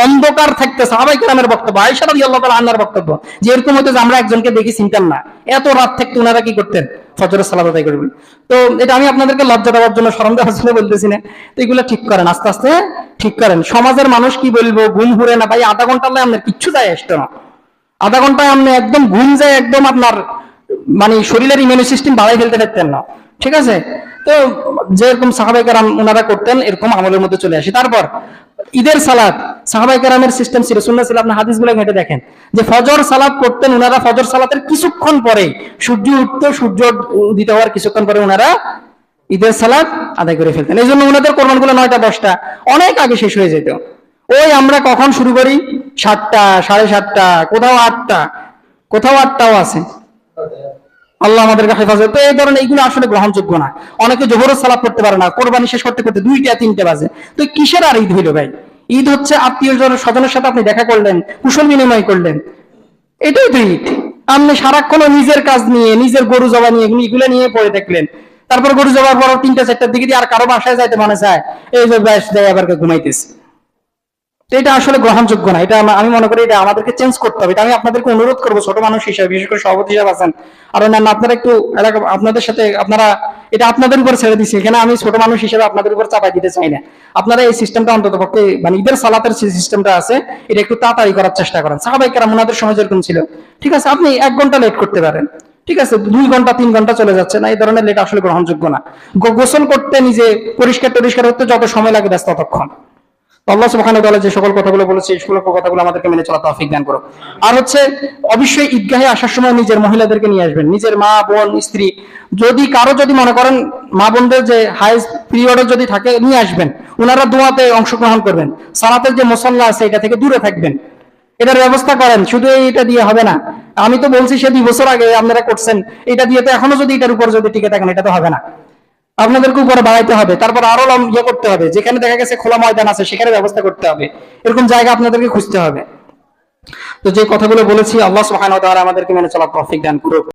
অন্ধকার থাকতে সাহাবায়ে কেরামের বক্তব্য, আয়েশা রাদিয়াল্লাহু তাআলা আনহার বক্তব্য যে এরকম হতো যে আমরা একজনকে দেখি চিনতাম না, এত রাত থাকতে ওনারা কি করতেন? ফজরের সালাত আদায় করবেন। তো এটা আমি আপনাদেরকে লজ্জা দেওয়ার জন্য, শরম দেওয়ার জন্য বলতেছি না। তো এগুলো ঠিক করেন, আস্তে আস্তে ঠিক করেন। সমাজের মানুষ কি বলবো, ঘুম হুরে না ভাই, আধা ঘন্টা হলে আপনার কিচ্ছু যায় আসতো না। আধা ঘন্টায় আপনি একদম ঘুম যায়, একদম আপনার মানে শরীরের ইমিউনি সিস্টেম বাড়াই ফেলতে পারতেন না, ঠিক আছে। তো যেরকম সাহাবায়ে কেরাম ওনারা করতেন, এরকম আমলের মধ্যে চলে আসে। তারপর ঈদের সালাত সাহাবায়ে কেরামের সিস্টেম ছিল, সুন্নাহ ছিল, আপনি হাদিসগুলো ঘেঁটে দেখেন যে ফজর সালাত পড়তেন ওনারা, ফজর সালাতের কিছুক্ষণ পরে সূর্য উঠতো, সূর্য উদিত হওয়ার কিছুক্ষণ পরে ওনারা ঈদের সালাত আদায় করে ফেলতেন। এই জন্য ওনাদের কোরবানগুলো 9টা 10টা অনেক আগে শেষ হয়ে যেত। ওই আমরা কখন শুরু করি? 7টা, 7:30, কোথাও 8টা, কোথাও 8টাও আছে। আল্লাহ আমাদেরকে হেফাজত। তো এই ধরনের এইগুলো আসলে গ্রহণযোগ্য না। অনেকে জোহরের সালাত পড়তে পারে না, কোরবানি শেষ করতে করতে 2টা 3টে বাজে। তো কিসের আর ঈদ হইল ভাই? ঈদ হচ্ছে আত্মীয় স্বজনের সাথে আপনি দেখা করলেন, কুশল বিনিময় করলেন, এটাই তো ঈদ। আপনি সারাক্ষণ নিজের কাজ নিয়ে, নিজের গরু জবা নিয়ে, এগুলো নিয়ে পড়ে থাকলেন। তারপর গরু জবার পর 3টা 4টার দিকে দিয়ে আর কারো বাসায় যাইতে মনে চায়, এই যে ব্যাস দেয় আবার ঘুমাইতেছে। এটা আসলে গ্রহণযোগ্য না। এটা আমি মনে করি এটা আমাদেরকে চেঞ্জ করতে হবে। এটা আমি আপনাদেরকে অনুরোধ করবো, ছোট মানুষ হিসেবে, বিশেষ করে সভাপতি হিসেবে আছেন আর অন্যান্য, আপনারা একটু এলাকা আপনাদের সাথে, আপনারা এটা আপনাদের উপর ছেড়ে দিচ্ছি। এখানে আমি ছোট মানুষ হিসেবে আপনাদের উপর চাপাই দিতে চাই না। আপনারা এই সিস্টেমটা অন্তত পক্ষে, মানে ঈদের সালাতের যে সিস্টেমটা আছে, এটা একটু তাড়াতাড়ি করার চেষ্টা করেন। সাহাবায়ে কেরাম ওনাদের সময় যেরকম ছিল, ঠিক আছে, আপনি 1 ঘন্টা লেট করতে পারেন, ঠিক আছে, 2 ঘন্টা 3 ঘন্টা চলে যাচ্ছে না, এই ধরনের লেট আসলে গ্রহণযোগ্য না। গোসল করতে, নিজে পরিষ্কার হতে যত সময় লাগে ব্যাস ততক্ষণ। আল্লাহ সুবহানাহু ওয়া তাআলা যে সকল কথাগুলো বলেছে, এই সকল কথাগুলো আমাদেরকে মেনে চলা তৌফিক দান করো। আর হচ্ছে অবশ্যই ঈদগাহে আসার সময় নিজের মহিলাদেরকে নিয়ে আসবেন, নিজের মা, বোন, স্ত্রী, যদি কারো যদি মনে করেন মা বোনদের যে হাই পিরিয়ডে যদি থাকে নিয়ে আসবেন, ওনারা দোয়াতে অংশগ্রহণ করবেন, সালাতের যে মুসাল্লা আছে এটা থেকে দূরে থাকবেন, এটার ব্যবস্থা করেন। শুধু এটা দিয়ে হবে না। আমি তো বলছি সে 2 বছর আগে আপনারা করছেন, এটা দিয়ে তো এখনো যদি এটার উপর যদি টিকে থাকেন, এটা তো হবে না। আপনাদেরকে উপরে বাড়াইতে হবে, তারপর আরো ইয়ে করতে হবে, যেখানে দেখা গেছে খোলা ময়দান আছে সেখানে ব্যবস্থা করতে হবে, এরকম জায়গা আপনাদেরকে খুঁজতে হবে। তো যে কথাগুলো বলেছি, আল্লাহ সুবহানাহু ওয়া তাআলা আমাদেরকে মেনে চলার তৌফিক দান করুন।